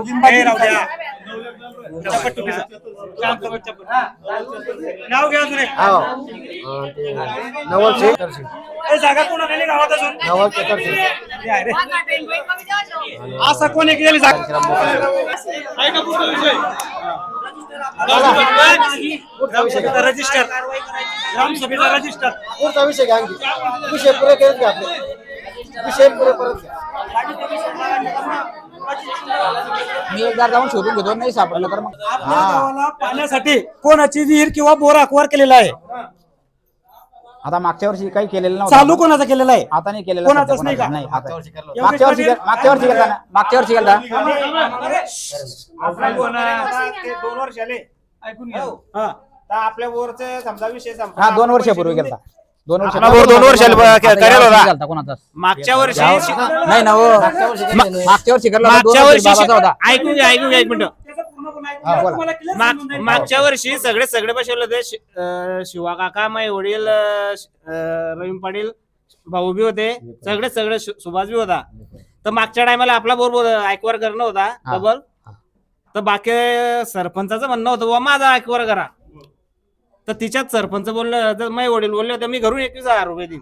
नाव घ्या अजून एक. नवल शेख जागा कोणाला नाही गावात अजून. नवल चेकर शेख हे आहे रे. असं कोणी केली जागा? रजिस्टर ग्रामसभेचा रजिस्टर. पुढचा विषय घ्या आणखी. विषय पुरे केलेत घ्या आपले. विषय पुरे परत घ्या. मी एकदा जाऊन शोधून घेतो. नाही सापडलं तर मग आपल्या गावाला पाण्यासाठी कोणाची विहीर किंवा बोर अक्वार केलेला आहे? आता मागच्या वर्षी काही केलेलं नव्हतं. चालू कोणाचा केलेला आहे? आता नाही केलेलं. कोणाचंच सध्या नाही का? कोणाचं नाही. आता- मागच्या वर्षी केलं. मागच्या वर्षी केलता ना. मागच्या वर्षी केलता. आपल्या कोणा- ते 2 वर्ष आले ऐकून घ्या हा. तर आपल्या बोरचे समजा विषय संपला. हा 2 वर्षापूर्वी केलता. 2 वर्ष आपला बोर 2 वर्षाला करेल होता. केलता कोणाचा मागच्या वर्षी नाही ना हो. मागच्या वर्षी केला मागच्या वर्षी होता. ऐकून घ्या एक मिनिट. त्याचं पूर्ण पण ऐकून हा, घ्या. बोला. तुम्हाला clear समजून जाईल. मागच्या वर्षी सगळे बसवले होते. शिवा काका मै वडील रवीम पाटील भाऊ बी होते. सगळे सुभाष बी होता. तर मागच्या टायमाला आपला बरोबर ऐकवर करणं होता हा. डबल. तर बाकी सरपंचाचं म्हणणं होतं बुवा माझा ऐकवर करा. तर तिच्यात सरपंच बोललं तर मै वडील बोलले होते मी घरून 21,000 रुपये देईन.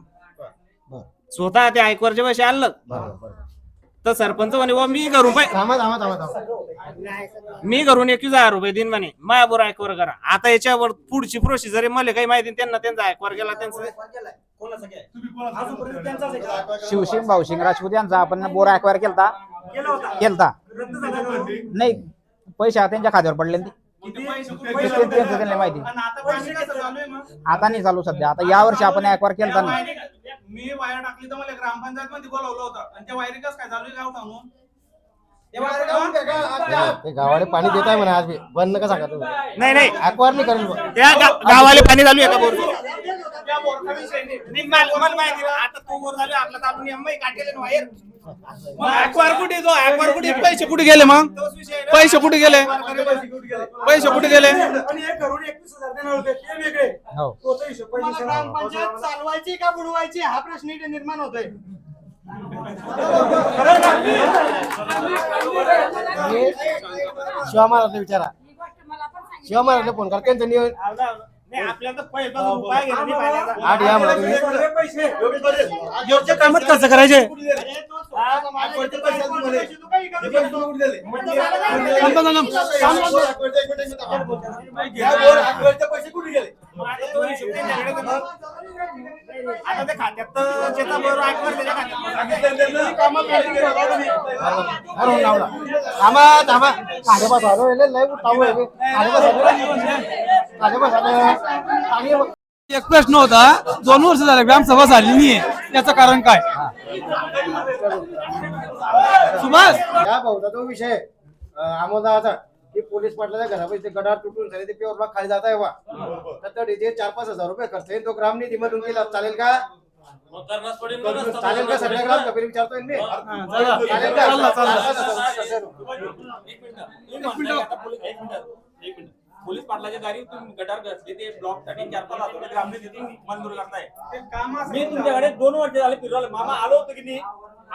स्वतः ते ऐकवरचे पैसे आणलं. तर सरपंच म्हणे बुवा मी घरून मी घरून 21,000 रुपये देईन म्हणे माया बरोबर ऐकवर करा. आता याच्यावर पुढची प्रोसिजर मला काही माहिती नाही. त्यांना त्यांचा ऐकवर गेला त्यांचं कोणाचं काय? अजूनपर्यंत त्यांचाच आहे का? शिवसिंग भाऊसिंग राजपूत यांचा आपण बोर ॲक्वायर केलता. केला होता. केलता रद्द झाला का? नाही पैसे आता त्यांच्या खात्यावर पडले ना ते. किती? त्यांचं त्यांना माहिती. आणि आता पैसे कसं चालू आहे मग? आता नाही चालू सध्या. आता या वर्षी आपण ॲक्वायर केलता ना. मी वायर टाकली तर मला ग्रामपंचायत मध्ये बोलवलं होतं आणि त्या वायरी कसं काय चालू आहे गाव सांगून ते गावाला पाणी देत आहे म्हणा आज बी. बंद नका सांगा तुम्ही. नाही ॲक्वायर नाही करेल. त्या गावाला पाणी चालू आहे का बोर मला माहिती नाही. आता तो बोर चालू आहे आपला चालू एमआय काढलेले ना वायर. मग ऍक्वायर कुठे जो ऍक्वायर कुठे पैसे कुठे गेले मग पैसे कुठे गेले पैसे कुठे गेले आणि एक घरून 21,000 देणार होते ते वेगळे. हो. तोचा हिशोब पाहिजे सर. ग्रामपंचायत चालवायची का बुडवायची हा प्रश्न इथे निर्माण होतोय. शिवा महाराजला विचारा. शिवा महाराजला फोन करा त्यांचं नियोजन. नाही आपल्याला तर पहिला उपाय घेणं नाही पाहिजे. आठ या म्हणा तुम्ही. सगळे पैसे योग्य कामात कसं करायचे? आता ते खात्यात तर ज्याचा बरोबर ऐकवर त्याच्या बरोबर लावला. थांबा. खाली बसा. लय उठाव आहे. खाली बसा. एक प्रश्न होता 2 वर्ष झाले ग्रामसभा झाली नाहीये याचं कारण काय? सुभाष या भाऊचा तो विषय अमोदाचा की पोलीस पाटलाच्या घरापाशी गडार तुटून झाले ते प्युअर ब्लॉक खाली जात आहे वा. तर तिथे 4-5 हजार रुपये खर्च येईल. तो ग्रामनिधी मधून केला चालेल का? चालेल का? सगळ्या ग्राम सभेला विचारतोय मी. चालेल का? पोलीस पाटलाच्या दारी तुम्ही गटार घातले ते ब्लॉक साठी 4-5 हजार रुपये ग्रामनिधी मंजूर करताय. मी तुमच्याकडे 2 वर्ष झाले फिरवलं. मामा आलो होतो की नाही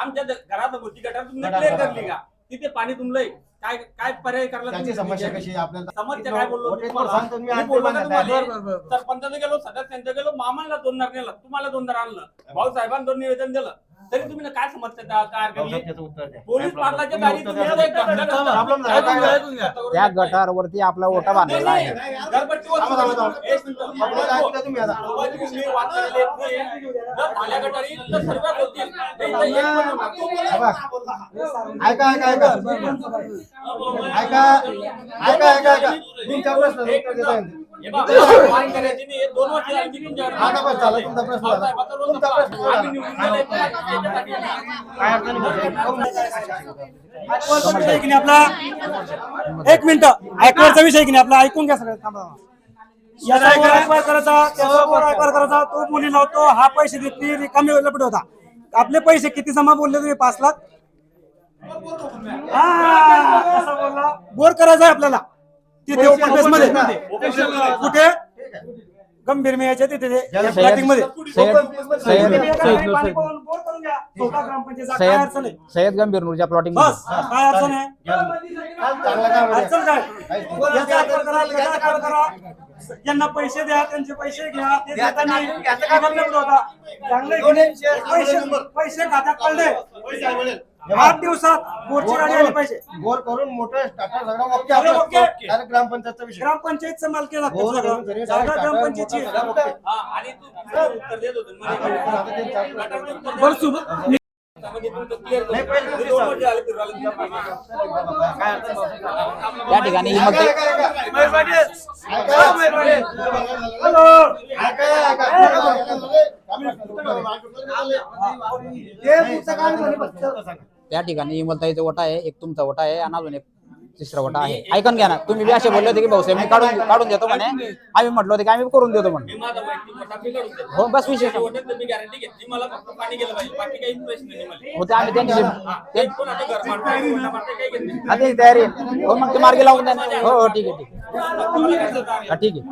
आमच्या घरात होती गटार तुम्ही क्लिअर करली का? तिथे पाणी तुंबलंय. काय पर्याय करला त्याची समस्या कशी आहे आपल्याला? समस्या काय बोललो मी तुम्हाला? सांगतो मी. मी बोललो ना तुम्हाला. सरपंचाने गेलो सदस्यांचं गेलो मामाला 2 नेलं तुम्हाला 2 आणलं भाऊसाहेबांनी 2 निवेदन दिलं तरी तुम्ही काय समस्या काय करली? पोलीस पाटलाच्या दारी तुम्ही त्या गटारवरती आपला ओटा बांधलेला आहे. तुमच्या प्रश्नाचं उत्तर देता येईल. आता बस झालं तुमचा प्रश्न झाला. तुमचा प्रश्न ऍक्वारचा विषय की नाही आपला? एक मिनिट. ऍक्वारचा विषय की नाही आपला? ऐकून घ्या सगळं. थांबा. याचा बोर ऍक्वायर करायचा त्याचा बोर ऍक्वायर करायचा. तो मुली लावतो हा पैसे देत नाही रिकामी लपड होता. आपले पैसे किती जमा बोलले तुम्ही? 5 लाख. कसा बोलला? बोर करायचा आहे आपल्याला तिथे ओपन बेस मध्ये. कुठे? गंभीर मेयाच्या तिथे प्लॅटिंग मध्ये सय्यद गंभीर नूरच्या प्लॉटिंग. बस काय अडचण आहे? अडचण काय? याचा वापर करा, त्याचा वापर करा. यांना पैसे द्या त्यांचे पैसे घ्या. ते देताना होता चांगले पैसे खात्यात पडले 8 दिवसात बोरची गाडी आली पाहिजे. बोर करून मोठं टाटा सगळं ओके आपलं. ग्रामपंचायतचा विषय. ग्रामपंचायतचं मालकी लागतं बोर सगळं. करून तरी जागा टाटा ग्रामपंचायतची मोठं सगळं ओके. आणि तू उत्तर देत होते. त्या ठिकाणी त्या ठिकाणी इमलताईचा वटा आहे, एक तुमचा वटा आहे आणि अजून एक तिसरा वटा आहे. ऐकून घ्या ना, तुम्ही बी असे बोलले होते की भाऊसाहेब मी काढून देतो म्हणे, आम्ही म्हटलं होते की आम्ही करून देतो म्हणे. हो बस विषय होते आम्ही त्यांची तयारी. हो मग ते मार्गी लावून द्या. हो ठीक आहे ठीक आहे.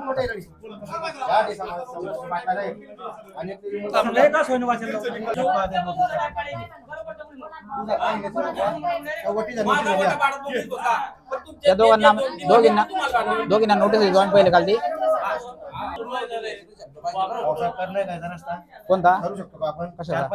त्या दोघींना नोटीस जॉईन पहिले काल ती कोणता कशाला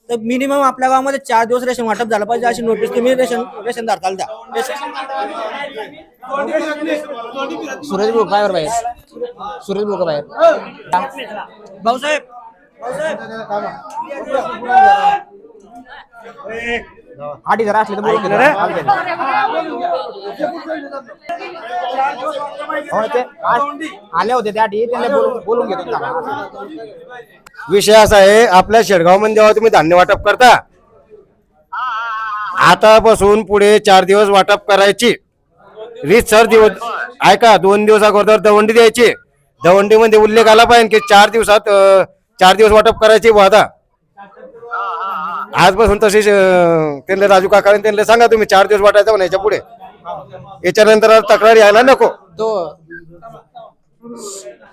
तर मिनिमम आपल्या गावामध्ये 4 दिवस रेशन वाटप झालं पाहिजे अशी नोटीस तुम्ही रेशन धारकाला द्या. सुरेश भाऊ बाहेर सुरेश भाऊ बाहेर भाऊसाहेब आठ जरा असले तर बोलून घेतो रे. आले होते त्या आधी त्यांना बोलून घेतो. विषय असा आहे, आपल्या शेडगाव मध्ये जेव्हा तुम्ही धान्य वाटप करता, आतापासून पुढे 4 दिवस वाटप करायची रीतसर दिवस ऐका. 2 दिवस अगोदर दवंडी द्यायची. दवंडीमध्ये उल्लेख आला पाहिजे की 4 दिवसात 4 दिवस वाटप करायची वादा. आजपासून तशीच त्यांना राजू काकाने त्यांना सांगा तुम्ही 4 दिवस वाटायचं म्हणायच्या पुढे. याच्यानंतर तक्रार यायला नको.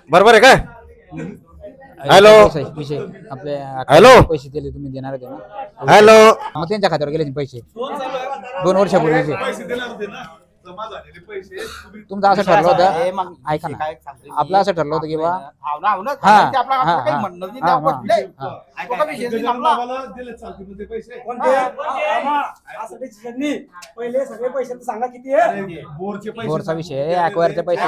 बरोबर आहे काय? हॅलो विषय आपले हॅलो पैसे दिले तुम्ही देणार होते ना. हॅलो मग त्यांच्या खात्यावर गेले पैसे 2 वर्षापूर्वीचे. तुमचं असं ठरलं होतं, ऐका ना, आपलं असं ठरलं होतं की बा पहिले सगळे पैसे सांगा किती आहे. बोरचा विषय ॲक्वायरच्या पैसे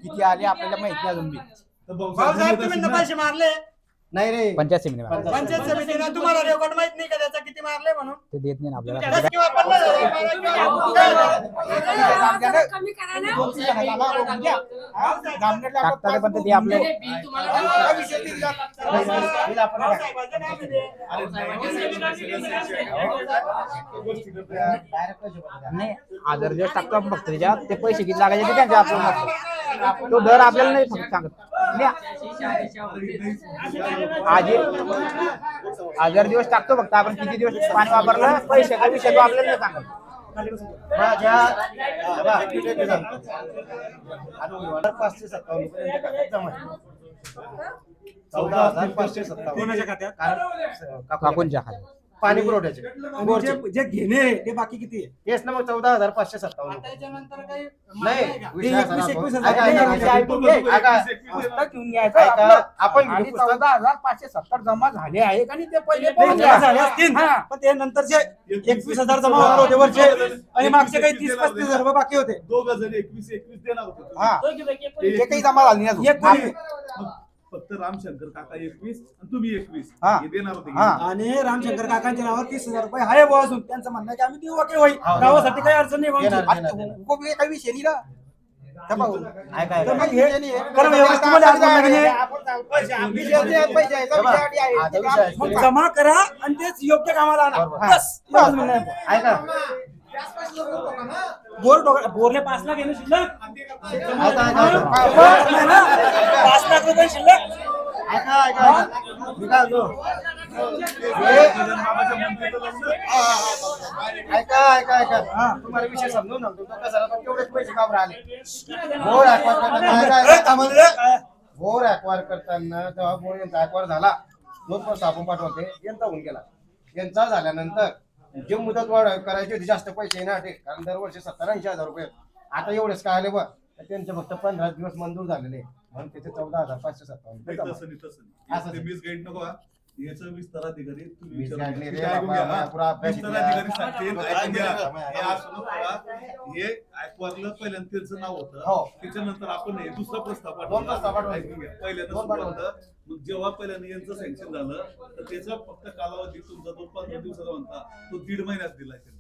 किती आले आपल्याला माहिती अजून बी. पैसे मारले नाही रे पंचायत समिती पंचायत समितीने तुम्हाला रेकॉर्ड माहित नाही का त्याचा किती मारले म्हणून. ते देत नाही ना आपल्याला. टाकतात पण ते आपले नाही. आजार दिवस टाकतो आपण फक्त त्याच्यात, ते पैसे किती लागायचे ते त्यांच्या आपल्याला, तो दर आपल्याला नाही सांगत. हजार दिवस टाकतो फक्त आपण, किती दिवस पाणी वापरलं पैशाचा विषय तो आपल्याला नाही सांगत. 14,557 काकूंच्या खात्यात पाणी पुरवठ्याचे जे घेणे ते बाकी किती आहे. तेच ना मग 14,557 नाही. आपण 14,570 जमा झाले आहे आणि ते पहिले झाले असतील, पण ते नंतरचे 21,000 जमा होणार होते वरचे आणि मागचे काही 30-35,000 रुपये बाकी होते. 21 देणार होते. ते काही जमा झाले नाही. फक्त रामशंकर काका 21 आणि तुम्ही 21 हे देणार होते. आणि रामशंकर काकांच्या नावावर 30,000 रुपये आहे बुवा अजून. त्यांचं म्हणणं आहे की आम्ही देऊ ओके होई, गावासाठी काही अडचण नाही. काही विषय नाही ना. जमा करा आणि तेच योग्य कामाला आणा. बोरले 5 लाख येणं शिल्लक, 5 लाख रुपये शिल्लक. तुम्हाला विषय समजून सांगतो. तेवढेच पैसे का आले. बोर ऍक्वायर करताना तेव्हा बोर यांचा ऍक्वायर झाला, लोक साबून पाठवते, यांचा होऊन गेला. यांचा झाल्यानंतर जे मुदत वाढ करायची होती जास्त पैसे ना ते, कारण दरवर्षी 70-80 हजार रुपये. आता एवढेच काय आले बघ, त्यांचे फक्त 15 दिवस मंजूर झालेले. म्हणून त्याचे 14,557. तसं नाही. ते मिस गाईड नको हा. याचं विस्तार अधिकारी तुम्ही मिस गाईड नाही रे विचारा. ऐकून बाबा, घ्या. पुरा अभ्यास विस्तार घ्या. अधिकारी सांगतील, ऐकून घ्या. ऐकून हे असं नको हा. हे ऐकवारलं पहिल्यांदा त्यांचं नाव हो. होतं त्याच्यानंतर आपण हे दुसरा प्रस्ताव दोन प्रस्ताव पाठवला. पाठवले. ऐकून घ्या. पहिल्यांदा दोन सुरू पाठवले. होतं. मग जेव्हा पहिल्यांदा यांचं सँक्शन झालं तर त्याचा फक्त कालावधी तुमचा जो 15 दिवसाचा म्हणता तो 1.5 महिन्यात दिलाय त्यांनी.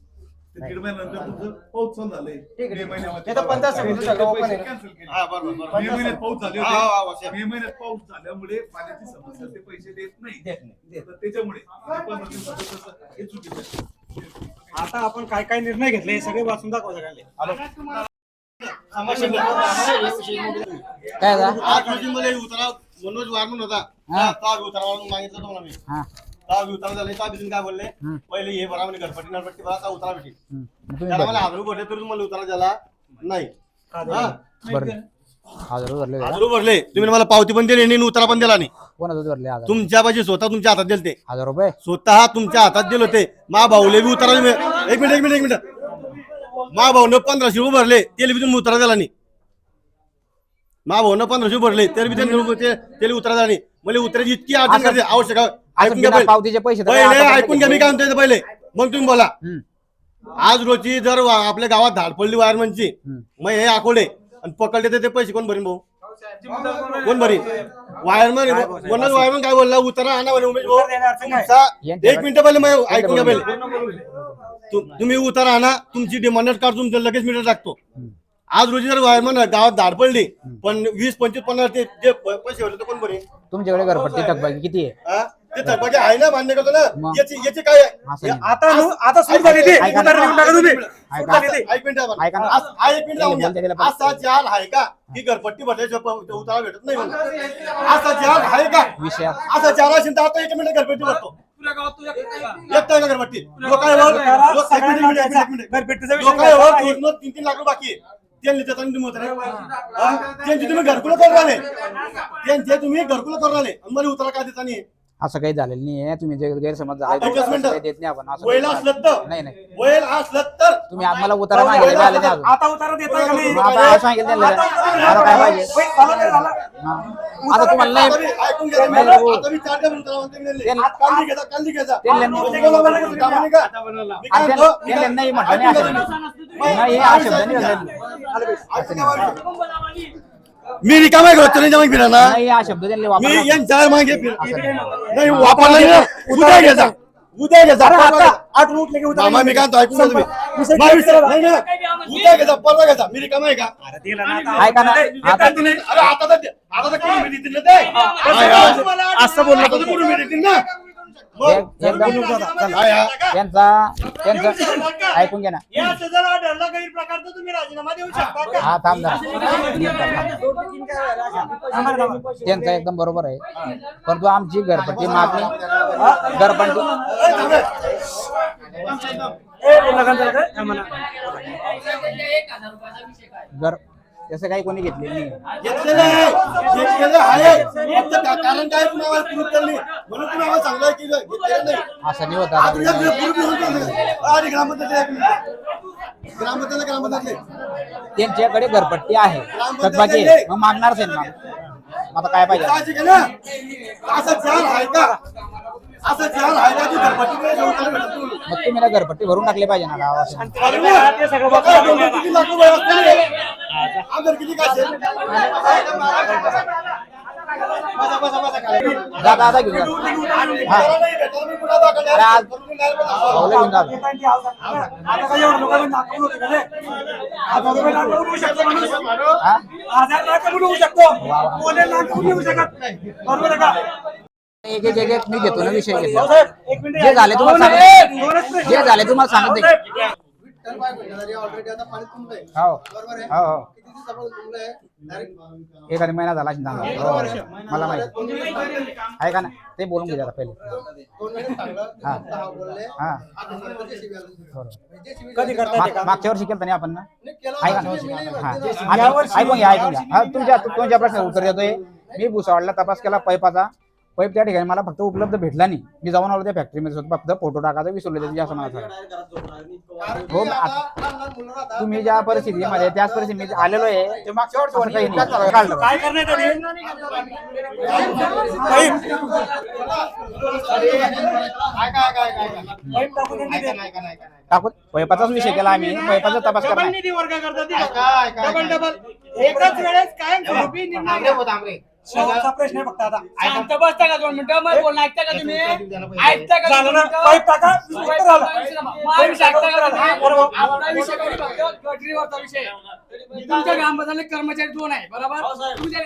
ते 1.5 महिन्यानंतर तुमचं पाऊस चालू झालंय. मे महिन्यामध्ये ते तर 15 सेकंद सगळं open आहे. cancel केले. हा, बरोबर, बरोबर. मे महिन्यात पाऊस झाले हा, हा, होते. हा. मे महिन्यात पाऊस झाल्यामुळे पाण्याची समस्या ते पैसे देत नाही. देत नाही. तर त्याच्यामुळे ते 15 दिवसाचं तसं हे चुकीचं आहे. आता आपण काय काय निर्णय घेतले हे सगळे वाचून दाखवा सगळ्यांना. काय झालं? आज रोजी मला उतारा मनोज वारमन होता. उतारा मागितलं तुम्हाला मी. हा. उतारा झाले काय बोलले पहिले हे बरा म्हणजे घरपट्टी नरपट्टी बरा उतारा भेटेल. तुम्ही त्याला मला 1,000 भरले तरी मला उतारा झाला नाही. भरले 1,000 भरले का? 1,000 भरले तुम्ही मला पावती पण दिली आणि उतारा पण दिला नाही. कोणाचं भरले 1,000? तुमच्या पाहिजे स्वतः तुमच्या हातात दिले ते 1,000 रुपये? स्वतः तुमच्या हातात दिले होते. मा भाऊले बी उतारा एक मिनिट मा भाऊनं 1,500 रुपये भरले त्याला बी तुम्ही उतारा दिला नाही. मा भाऊनं 1,500 रुपये भरले तरी बी त्याला उतारा दिला नाही. मला उतरायची इतकी अडचण आवश्यक आहे. ऐकून घ्या पहिले. पावतीचे पैसे तर पहिले आता ऐकून घ्या मी काय म्हणतोय ते पहिले मग तुम्ही बोला. हम्म. आज रोजी जर आपल्या गावात धाड पडली वायरमनची मग हे आकोडे आणि पकडले तर ते पैसे कोण भरीन भाऊ? कोण भरीन? वायरमन मनोज वायरमन काय बोलला उतारा आणा म्हणे उमेश भाऊ तुमचा. एक मिनिट पहिले मग ऐकून घ्या पहिले. तुम्ही उतारा आणा तुमची डिमांड कार्ड तुमचं लगेच मीटर टाकतो. आज रोजी जर वायरमन गावात धाड पडली पण 20, 25, 50 ते जे पैसे होते ते कोण भरीन? तुमच्याकडे घरपट्टी थकबाकी किती आहे? हा? ते थकबाकी आहे ना मान्य करतो ना. मग. याची काय आहे? असं नाही. आता सुरू झाली ते ऐका. उतारा लिहून टाका तुम्ही. ऐका. एक मिनिट आपण. ऐका ना. एक मिनिट लावून घ्या. बोलते त्याला असा जाल आहे का की घरपट्टी भरल्याशिवाय उतारा भेटत नाही म्हणून? असा जाल आहे का? विषय असा जाल असेल तर आता 1 मिनिट घरपट्टी भरतो. एकटा का घरपट्टी लोकांवर लोकांवर 2-3 लाख रुपये बाकी आहे. त्यांनी देताना तुम्ही उतारा त्यांची तुम्ही घरकुलं करून आले. त्यांचे तुम्ही घरकुलं करून आले आणि मला उतारा का देता नाही? असं काही झालेलं नाहीये. तुम्ही जे गैरसमज झाला एकच मिनिट. काही देत नाही आपण असं वैल असलं तर नाही नाही वैल असलं तर तुम्ही आम्हाला उतारा मागितले ते आले नाही अजून. आता उतारा देताय का नाही? मग आता असं सांगितलं त्यांना. आता काय पाहिजे? हा. आता तुम्हाला नाही ऐकून घ्या. नाही भाऊ. आता मी 4 उतारा म्हणतो मी दिले. त्यांना- काल घ्यायचा काल घ्यायचा. त्यांना- म्हणजे काय बाबा, कामाने का? मी काय म्हणतो? त्यांना नाही म्हटलं नाही असं नाही हा शब्द नाही वापरला. मी रिकामा घेतो नाही जमा फिरा ना. नाही हा शब्द त्यांनी मी वापरला. यांच्या मागे नाही वापरला नाही. उद्या घ्यायचा उद्या घ्यायचा आठ उठले की उतारा मामा मी काय म्हणतो ऐकून घ्या तुम्ही. विषय नाही, नाही, नाही. उद्या घ्यायचा परवा घ्यायचा मी रिकामा आहे का? अरे दिला ना आता. ऐका ना आता अरे आता तर कोणी मी देतील ना ते. असं बोललो आता तर कोणी मी देतील ना. मग एकदम काय हा? त्यांचं ऐकून घ्या ना. या सदरा ठरला काही प्रकारचा तुम्ही राजीनामा देऊ शकता का? हा थांब जरा. त्यांचं एकदम बरोबर आहे परंतु आमची घरपट्टी मागणी घरपट्टी घर तसं काही कोणी घेतलेलं नाही. घेतलेलं आहे. घेतलेलं आहे. फक्त कारण काय तुम्ही आम्हाला प्रूफ केलं नाही म्हणून तुम्ही आम्हाला सांगलं की घेतलेलं नाही. असं नाही होत आज आता. तुझ्या प्रूफ घेऊन चाललं. आणि ग्रामपंचायतले त्यांच्याकडे घरपट्टी आहे थकबाकी आहे. मग मागणारच आहे ना. आता काय पाहिजे? साहजिक आहे ना. असं जाल आहे का? असं जाल आहे का की घरपट्टी नाही घेऊन चाललं भेटत तुम्ही? मग तुम्ही ना घरपट्टी भरून टाकली पाहिजे ना गावात. ते सगळं बघा. काय बोलतो, किती लाख रुपये असतील? आमदार किती काय असेल? बसा खाली. दादा घेऊन जा. हा. त्याला नाही भेटलं, मी पुन्हा दाखल अरे आज करून द्यायला पण असं. भाऊला घेऊन जा. आता काय एवढं लोकांना दाखवून होते का रे? आता तुम्ही दाखवून होऊ शकतो माणूस. हा? 1000 दाखवून होऊ शकतो. कोणी दाखवून होऊ शकत नाही. बरोबर आहे का? एक एक एक एक मी घेतो ना विषय घेतो. भाऊसाहेब, एक मिनिट. जे झाले तुम्हाला सांगत जे झाले तुम्हाला सांगत नाही. हो हो हो एखादी महिना झाला असेल चांगला. हो. मला माहिती आहे का ना ते बोलून घे जरा पहिले. हा हा कधी करताय ते काम? मागच्या वर्षी केलं नाही आपण ना ऐका ना हा ऐकून घ्या ऐकून घ्या. हा तुमच्या प्रश्नाचं उत्तर देतोय मी. भुसावळला तपास केला पैपाचा पाईप त्या ठिकाणी मला फक्त उपलब्ध भेटला नाही. मी जाऊन आलो त्या फॅक्टरीमध्ये फक्त फोटो टाकायचा विसरलो त्याची असं मला झालं. हो तुम्ही ज्या परिस्थितीमध्ये त्याच परिस्थितीत आलेलो आहे ते मागच्या वर्षी काही नाही काढलं. काय करण्यात आली? पाईप टाकून त्यांनी ते- टाकून पैपाचाच विषय केला आम्ही. पैपाचा तपास डबल करा. निधी वर्ग करतात डबल एकाच वेळेस कायमस्वरूपी निर्णय शेवटचा प्रश्न आहे फक्त आता. शांत बसता का 2 मिनिटं मग बोलणं ऐकता का तुम्ही ऐकता का झालं ना? 2 मिनिटं? पाईप टाका. उत्तर आलं. माझा विषय ऐकता का तुम्ही? आपला विषय काही फक्त गटरीवरचा विषय. तुमच्या ग्रामपंचायत कर्मचारी 2 आहे बरोबर तुमचे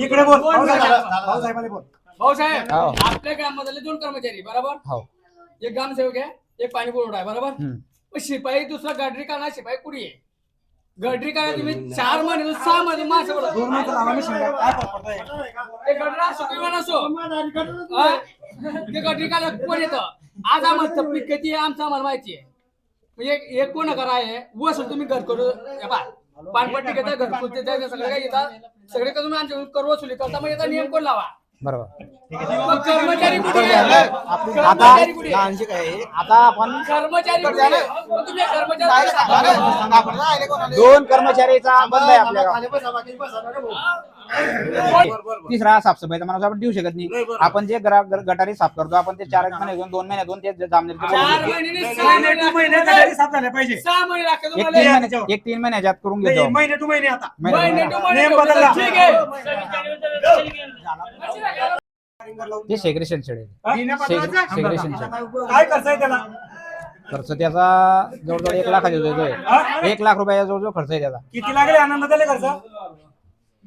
इकडे बोल. दोन मिनिटं. भाऊसाहेबांनी बोल. भाऊसाहेब हो. आपल्या ग्रामपंचायतले 2 कर्मचारी बरोबर हो. एक ग्रामसेवक आहे एक पाणी पुरवठा आहे बरोबर पण शिपाई दुसरा गडरी करणार शिपाई कुठे आहे गडरी करा तुम्ही 4 महिने 6 महिने मासे बोला 2 मिनिटं थांबा, मी सांगतो. काय फरक पडतोय? ते गडरा असो किंवा नसो हा? ते गडरी करा कोण येतं आज आम्हाला पीक किती आहे आमचं आम्हाला माहिती आहे म्हणजे एक कोण करा आहे वसूल तुम्ही घर करू पानपट्टी घेता घरकुल सगळे काय येतात सगळे का तुम्ही आमच्या कर वसुली करता मग याचा नियम कोण लावा बरोबर. मग कर्मचारी कुठे आहे? आता कर्मचारी कुठे आहे? आता आपण कर्मचारी कुठे आहे? मग तुम्ही कर्मचारी सांगा. 2 कर्मचारीचा बंद आहे आपल्या गावात. तिसरा साफसफाईचा माणूस आपण देऊ शकत नाही. आपण जे गटारी साफ करतो आपण ते 4 महिने 2 महिन्यातून ते जामनेर 4 महिने 6 महिने टू महिने गटारी साफ झाल्या पाहिजे. 6 महिने लागतात एक तुम्हाला 3 महिन्याच्या आत करून घेतो. महिने टू महिने आता. महिने टू महिने नियम बदलला. ठीक आहे ते सेग्रेशन शेड आहे. दिनपत्राचा सेग्रेशन शेड काय खर्च आहे त्याला? खर्च त्याचा जवळजवळ 1 लाख येतोय. 1 लाख रुपयाचा जवळजवळ खर्च आहे त्याचा. किती लागले आनंद झाले खर्च?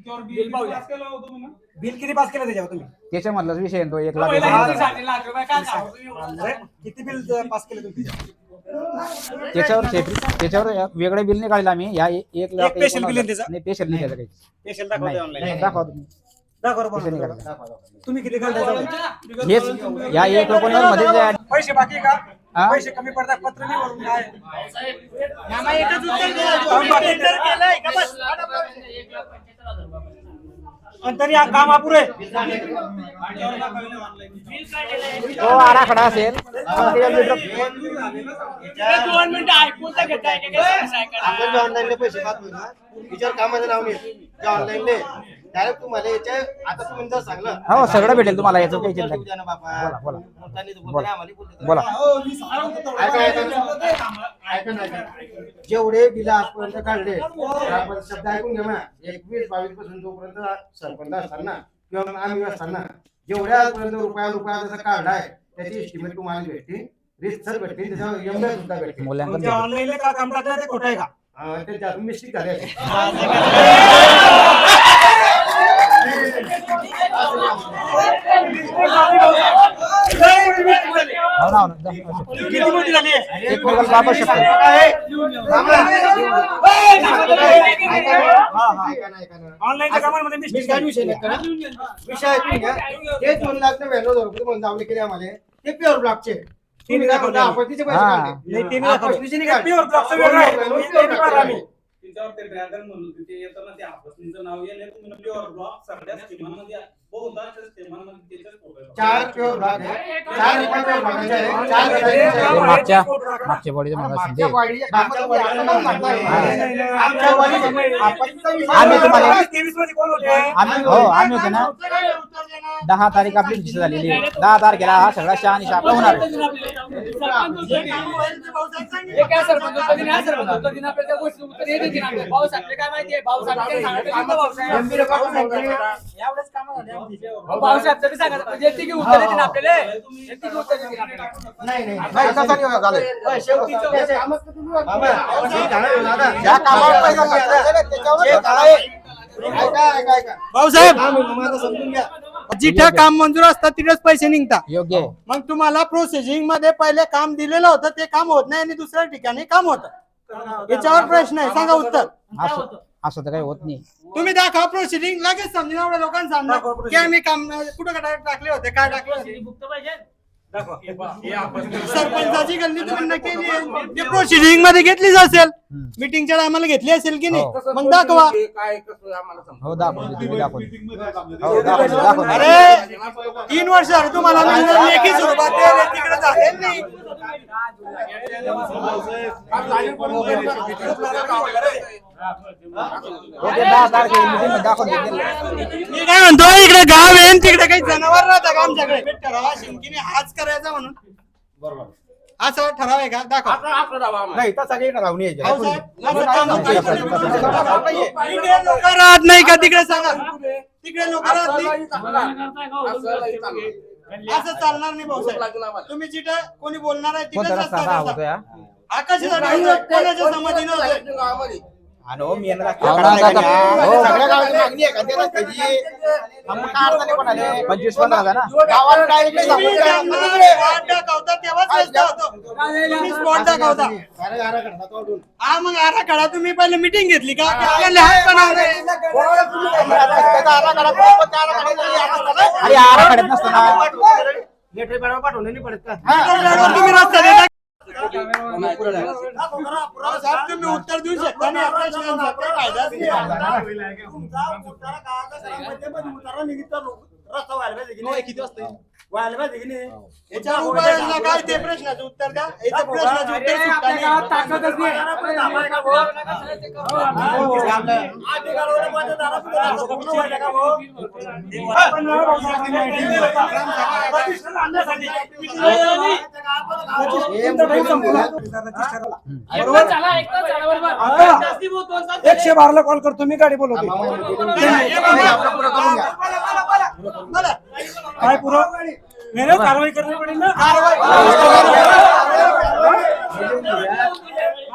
बिल किती पास केलं त्याच्यावर तुम्ही? त्याच्यामधलाच विषय आहे तो 1 लाख पहिला येतो. 3.5 लाख रुपये काय सांगू? अरे, किती बिल पास केलं तुम्ही त्याच्यावर वेगळे बिल नाही काढले आम्ही. या 1 लाख एक special bill आहे त्याचं? नाही स्पेशल नाही त्याचं काही. पेशंट दाखवते ऑनलाईन. नाही, दाखवा तुम्ही. दाखवा पैसे नाही बरं. काढले. तुम्ही किती काढले? हेच या 1 रुपयावर मध्ये जे आहे, पैसे बाकी आहे का? हा? पैसे कमी पडतात पत्र नाही वरून काय? मामा एकच उत्तर दिलं. दोन उत्तर केलंय का बस? आणि तरी हा काम अपुरे. तो आराखडा असेल तर त्याच्यावर मीटर- 2 मिनिटं ऐकून तर घेताय का काय ऐकायला? आपण जे ऑनलाईनले पैसे पाहतो ना विचार कामाचं नाव नाही जे ऑनलाईनले डायरेक्ट तुम्हाला याच्या आता तुम्ही जर सांगलं हो सगळं भेटेल तुम्हाला याचं काही चिंता नाही. द्या ना बाबा बोला. मोठ्याने तर बोलतो बोला. ना, आम्हाला बोलतो. बोला. ऐका ना. जेवढे बिल आजपर्यंत काढले आपण शब्द ऐकून घ्या ना 21-22 पासून जोपर्यंत सरपंच असताना किंवा मग आम्ही असताना जेवढ्या आजपर्यंत रुपया जसा काढलाय त्याची एस्टिमेट तुम्हाला भेटते रिस्टर भेटते त्याच्यावर एवढ्या सुद्धा भेटते मूल्यांकन तुमच्या ऑनलाईनला का काम टाकलं ते खोटं आहे का? ते त्यातून मिस्टेक झाले हो ना, हो ना. किती मोठी झाली आहे? एक प्रकल्प वापरू शकतो. ऑनलाईनच्या कामांमध्ये मिस्टेक काय झाली. विषय नाही का? विषय ऐकून घ्या ते 2,99,000 रुपये म्हणून दावले केले आम्हाला ते प्युअर ब्लॉकचे तुम्ही काय म्हणता आपण तिचे पैसे हा. काढले नाही, ते नाही आपण दाखवले. तिचे नाही काढले. प्युअर ब्लॉकचं वेगळं आहे. ते नाही पाहिलं आम्ही. त्याच्यावर ते ड्रॅगन म्हणून ते येताना ते आपलं नाव येईल तुम्ही प्युअर ब्लॉक सगळ्या स्कीमांमध्ये बहुधा स्कीमांमध्ये त्याच्याच फोटो आहे. 4 प्युअर ब्लॉक आहे 4 रुपये प्युअर ब्लॉकचे आहे 4 ते रुपये मागच्या बॉडीचं मला आमच्या सांगते. वाडी आमच्या वाडी आता नाव सांगताय. नाही. आमच्या वाडी आपण आम्ही तुम्हाला 23 मध्ये कोण होते? आम्ही होते ना 10 तारीख आपली फिक्स झालेली आहे. 10 तारखेला हा सगळा शहा आणि शापा होणार आहे. हे काय सरपंच उत्तर दिलं, हा सरपंच उत्तर दिलं, आपल्याला त्या गोष्टी उत्तर हे देतील आपल्याला. भाऊसाहेबला काय माहितीये? भाऊसाहेब काय सांगत होते का भाऊसाहेब? एवढेच कामं झाले आमची. भाऊसाहेबचं बी सांगा. म्हणजे येते की उत्तर देतील आपल्याला? येते की उत्तर देतील आपल्याला? नाही तसं नाही झालं. शेवटी त्याचे बाबा, जे झालं दादा, ज्या कामावर पैसा मिळाला, त्याच्यावर जे झालं, ऐका. भाऊसाहेब माझं समजून घ्या. जिथं काम मंजूर असतात तिथेच पैसे निघतात. योग्य आहे. मग तुम्हाला प्रोसेसिंग मध्ये पहिले काम दिलेलं होतं ते काम होत नाही आणि दुसऱ्या ठिकाणी काम होतं याच्यावर प्रश्न आहे सांगा उत्तर. असं तर काही होत नाही. तुम्ही दाखवा प्रोसिडिंग लगेच समजेल एवढ्या लोकांना सांगा की आम्ही काम कुठं टाकले होते काय टाकले होते सरपंचाची गल्ली तुम्ही नक्की केली आहे. ते प्रोसिडिंग मध्ये घेतलीच असेल, मीटिंगच्या टायमाला घेतली असेल की नाही, मग दाखवा. काय कसं आम्हाला समजा. हो दाखवतो तुम्ही दाखवतो. अरे 3 वर्ष झाले तुम्हाला लेखी स्वरूपात ते तिकडे झालेच नाही. मी काय म्हणतो, इकडे गाव आहे आणि तिकडे काही जनावर राहतात का आमच्याकडे? ठरावा शिंकीने हाच करायचा म्हणून असं ठराव आहे का? दाखवा. नाही तसा काही राहून यायचे. भाऊ साहेब, तिकडे लोक राहत नाही का? तिकडे सांगा, तिकडे लोक राहत नाही. असं चालणार नाही भाऊसाहेब. तुम्ही जिथे कोणी बोलणार आहे कोणता तिथे रस्ता हा होतोय हा? आकाशासाठी कोणाच्या संमतीनं होतंय? मी यांना सगळ्या गावाची मागणी आहे का त्या रस्त्याची? मग काय अडचणी पण आले? 25-15 ना गावाला डायरेक्ट नाही सांगू तुम्ही शकत. जेव्हा spot दाखवता तेव्हाच रस्ता होतो. तुम्ही spot दाखवता. अरे अरे घडला तो अडून. हा मग आराखडा तुम्ही पहिले मिटिंग घेतली का? आपल्याला लहानपणा होते. त्याचा आराखडा पण त्या आराखड्याचा हे आता झालं. अरे आराखड्यात नसतो ना. तुम्ही रस्ता देता. साहेब, तुम्ही उत्तर देऊ शकता नाही. आपल्या शिवाय काही फायदाच नाही. रस्ता व्हायला पाहिजे की नाही? किती वाजता व्हायला पाहिजे की नाही? याच्या उपाययोजना काय ते प्रश्नाचं उत्तर द्या. याच्या प्रश्नाचं उत्तर सुटता नाही. जास्ती बोलतो. 112 कॉल करतो मी, गाडी बोलवतो. बोला. काय पुरावा नाही, कारवाई करणी पडेल ना.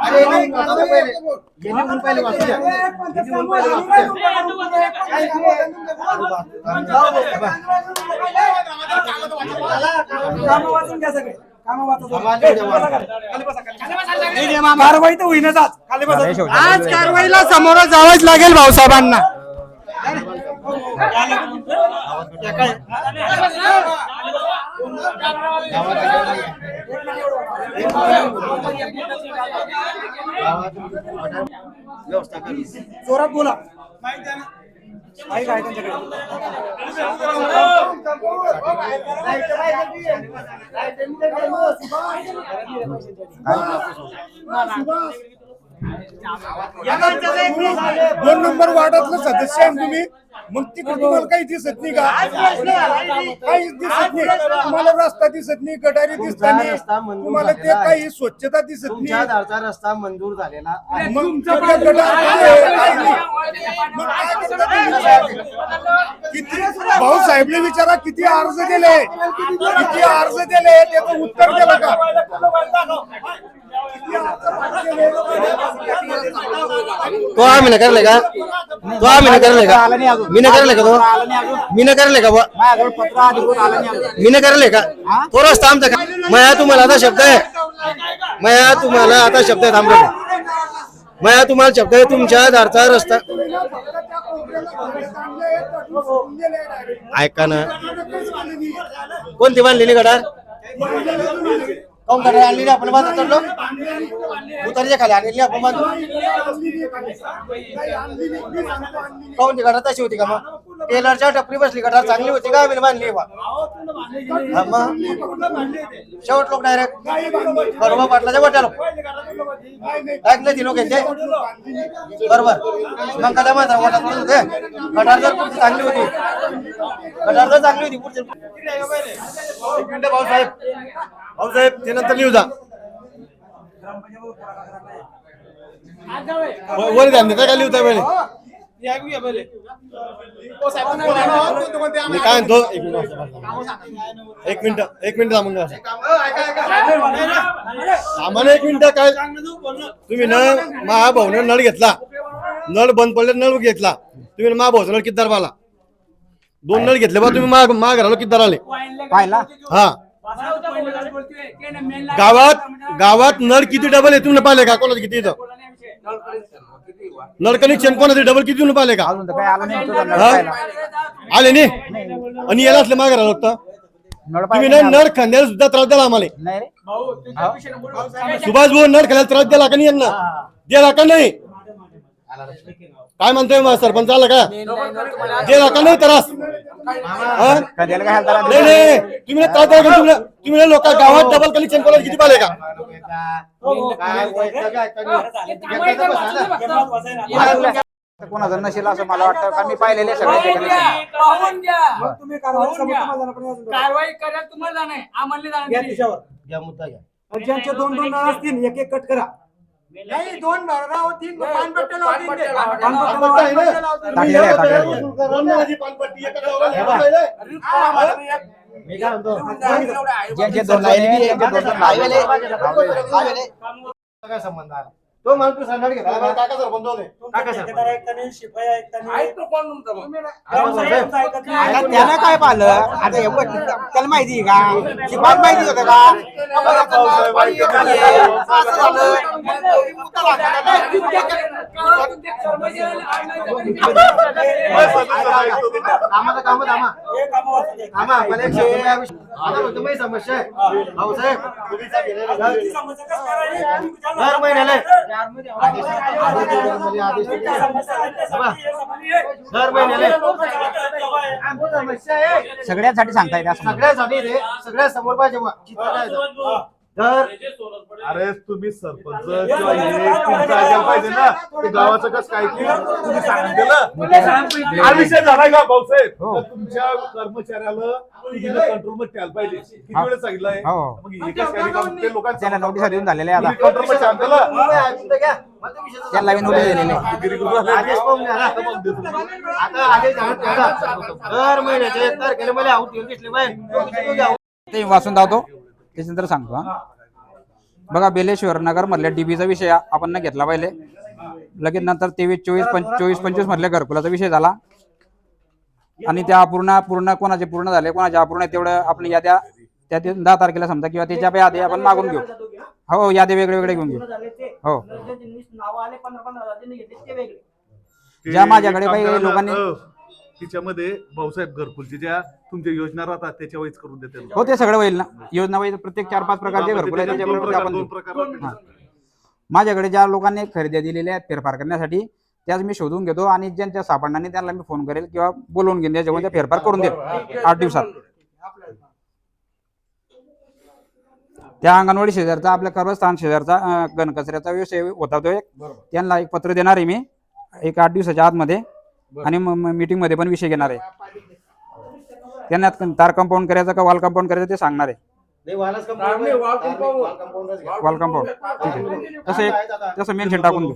अरे नाही, आता पहिले. गेली म्हणून पहिले वाचूया. गेली म्हणून पहिले कामं वाचून घ्या सगळे. कामं वाचून वाचूया. कारवाई तर होईनच आज. खाली बसा. आज कारवाईला समोर जावंच लागेल भाऊसाहेबांना. व्यवस्था करू. जोरात बोला. आहे काय त्यांच्याकडे? दोन नंबर वार्डातलं सदस्य आहे तुम्ही, मग तिकडे तुम्हाला काही दिसत नाही का? काहीच दिसत नाही. तुम्हाला रस्ता दिसत नाही, गटारी दिसत नाही, तुम्हाला ते काही स्वच्छता दिसत तुमच्या नाही. दारचा रस्ता मंजूर झालेला आहे. मग तिकडे गटार कुठे आहे? काही नाही. मग काय करता तुम्ही? किती भाऊसाहेबने विचारा किती अर्ज दिले, किती अर्ज दिले त्याचं उत्तर दिलं का? तो आम्ही न करले का? तो आम्ही न करले का? मी न करले का? तो मी न करले का? माझ्याजवळ पत्र अधिकृत आलं नाही अजून. मी न करले का? तो रस्ता आमचा का? मया तुम्हाला आता शब्द आहे, मया तुम्हाला आता शब्द आहे. थांबतो मया तुम्हाला शब्द आहे. तुमच्या दारचा रस्ता ऐका ना. कोणती बांधलेली गटार? काऊन गटार आणलेली आपण बांधत चढलो? उतरच्या खाली आणलेली आपण बांधू. काऊन ती गटार तशी होती का? मग टेलरच्या टपरी बसली गटार चांगली होती का? आम्ही बांधली बा. मग शेवट लोक डायरेक्ट बरोबर पाटलाच्या वाट्याला ऐकलं ती लोक यांचे बरोबर. मग कदा माझा वाटा पडत होते. गटार जर पुढची चांगली होती, गटार जर चांगली होती पुढची. एक मिनिट भाऊसाहेब, भाऊसाहेब ते नंतर लिहू जा. वर ध्यान देता का लिहता पहिले? मी काय म्हणतो, एक मिनिट थांबून आम्हाला एक मिनिट. काय तुम्ही मा भाऊन नळ घेतला, नळ बंद पडले, नळ घेतला तुम्ही. मा भाऊचा नळ किती दरबाला 2 नळ घेतले बा तुम्ही. मा घराला किती दर आले पाहिला हा? गावात नळ किती डबल आहे तुम्ही पाहिले का? कोणाचं किती इथं नळ कनेक्शन कोणाचं डबल किती तुम्ही पाहिले का? अजून तर काही आलं नाही. तुझा नळ हा? पाहिला. आले नाही आणि याला असले मागे राहिलं होतं. नळ तुम्ही पाहिजे ना नळ खांद्याला सुद्धा त्रास दिला आम्हाला. नाही रे भाऊ तुमच्या विषयी बोलू. सुभाष भाऊ नळ खांद्याला त्रास दिला का नाही यांना? दिला का नाही? काय म्हणतोय मग सरपंच आला का? दिला का नाही त्रास? हा? कधीला काय हालताना नाही नाही तुम्ही ना त्रास दिला का? तुम्ही लोक गावात डबल कलेक्शन कॉलेज किती पाहिले का? कोणाचं नसेल असं मला वाटतं, कारण मी पाहिलेले सगळे ठिकाणी. पाहून घ्या. मग तुम्ही कारवाई पाहून घ्या. तुम्हाला जाणं पडेल. कारवाई करायला तुम्हाला जाणे आम्हाला घ्या जाणे. तिच्यावर. घ्या मुद्दा घ्या. आणि ज्यांचे 2-2 नळ असतील एक एक कट करा. नाही 2 भरणा हो 3 पानपट्ट्या लावतील ते. पानपट्ट्या आहे ना? टाकलेलं आहे, टाकलेलं आहे. दोन नळाची पानपट्टी एका गावाला लावलेलं आहे. ज्यांचे 2 लाईन त्यांचे 2 काय संबंध आला? तो माणूस सांगणार घेतला काका सरपंच होते. काका सरपंच. ठेकेदार ऐकताना, शिपाई ऐकताना. आहेत तो कोण तुमचा मग? ग्रामसेवकांचं ऐकत नाही. आता त्यानं काय पाहिलं आता एवढं त्याला माहिती का शिपाई माहिती होतं का कामाचं काम थांबा. हे कामं वाचत आहे. थांबा. मला एक शेवटी आता म्हणतो माझी समस्या आहे. भाऊसाहेब तुम्हीचा गेलेला ती घरी. समस्या कसं करायची? दर महिन्याला आदेश दिले. समस्या आहे त्यासाठी हे समाधी आहे. दर महिन्याला समस्या आहे. सगळ्यांसाठी सांगता येते असं सगळ्यासाठी रे सगळ्या समोर पाहिजे मग. चित्र काय आहे? तर अरे तुम्ही सरपंच किंवा हे तुमचं ऐकायला पाहिजे ना ते गावाचं कसं काय की तुम्ही सांगितलं हा विषय झालाय का भाऊसाहेब? तर तुमच्या कर्मचाऱ्याला तुम्ही कंट्रोल मध्ये ठेवायला पाहिजे. किती वेळेस सांगितलंय हो. मग एकाच काही काम ते लोकांना त्याला नोटीस देऊन झालेले आहे आता कंट्रोल मध्ये सांगितलं तुम्ही ऐकून तर घ्या. मला तो विषय त्याला नवीन नोटीस दिलेले आहे. आदेश पाहून घ्या ना. आता आदेश दर महिन्याचे तारखेला मला आऊट घेऊन घेतले पाहिजे. ते वाचून धावतो त्याच्यानंतर सांगतो. हा बघा बेलेश्वर नगर मधल्या डीबीचा विषय आपण न घेतला पहिले. लगेच नंतर 23-24-25 मधल्या घरकुलाचा विषय झाला आणि त्या पूर्ण कोणाचे पूर्ण झाले कोणाचे अपूर्ण तेवढं आपण याद्या त्या 10 तारखेला समजा किंवा त्याच्या आधी आपण मागून घेऊ. हो याद्या वेगळे वेगळे घेऊन घेऊ. हो ज्या माझ्याकडे काही लोकांनी तिच्यामध्ये भाऊसाहेब घरकुलची ज्या तुमच्या योजना राहतात त्याच्या वाईज करून देते. हो ते सगळं होईल ना. योजना वाईज प्रत्येक 4-5 प्रकारचे घरकुल आहेत त्याच्याबरोबर आपण देऊ. हा. माझ्याकडे ज्या लोकांनी खरेदी दिलेल्या आहेत फेरफार करण्यासाठी त्याच मी शोधून घेतो आणि ज्यांच्या सापडणार नाही त्यांना मी फोन करेल किंवा बोलवून घेईन त्याच्यामध्ये फेरफार करून देईल 8 दिवसात. त्या अंगणवाडी शेजारचा आपल्या कर्मस्थान शेजारचा घनकचऱ्याचा विषय होता तो एक त्यांना एक पत्र देणार आहे मी एक 8 दिवसाच्या आतमध्ये आणि मीटिंग मध्ये पण विषय घेणार आहे. त्यांना तार कंपाऊंड करायचं का वॉल कंपाऊंड करायचं ते सांगणार आहे. वॉल कंपाऊंड ठीक आहे तसं मेन्शन टाकून देऊ.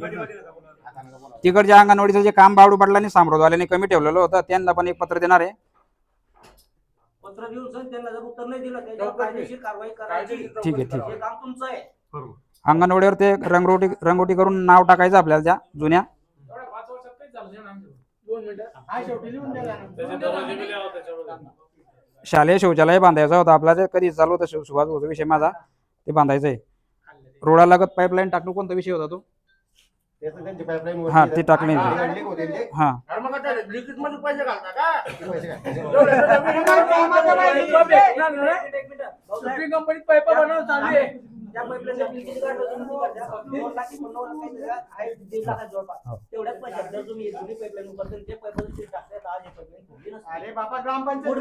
तिकडच्या अंगणवाडीचं जे काम बावडू पाटलांनी साम्राज्यवाल्याने कमी ठेवलेलं होतं त्यांना पण एक पत्र देणार आहे. पत्र देऊन त्यांना जर उत्तर नाही दिलं त्याच्यावर कायदेशीर कारवाई करायची. ठीक आहे ठीक आहे. हे काम तुमचं आहे. अंगणवाडीवर ते रंगोटी करून नाव टाकायचं आपल्याला त्या जुन्या शालेय शौचालय बांधायचा होता आपला ते कधी चालू होता सुभाष होता विषय माझा ते बांधायचं आहे. रोडालगत पाईपलाईन टाकणं कोणता विषय होता तो? हा ते टाकले. हा कंपनीत पाईप बनवून चालू आहे. त्या पाईपलाईनच्या ब्लिचिंग काढलं तुम्ही करता. 2 लाख 50 काही आहे 1.5 लाखाच्या जवळपास. तेवढ्याच पैशात जर तुम्ही जुनी पाईपलाईन उभारता ते पाईपलाईन सील टाकले तर आज हे पाईपलाईन फुटली नसती. अरे बाबा ग्रामपंचायत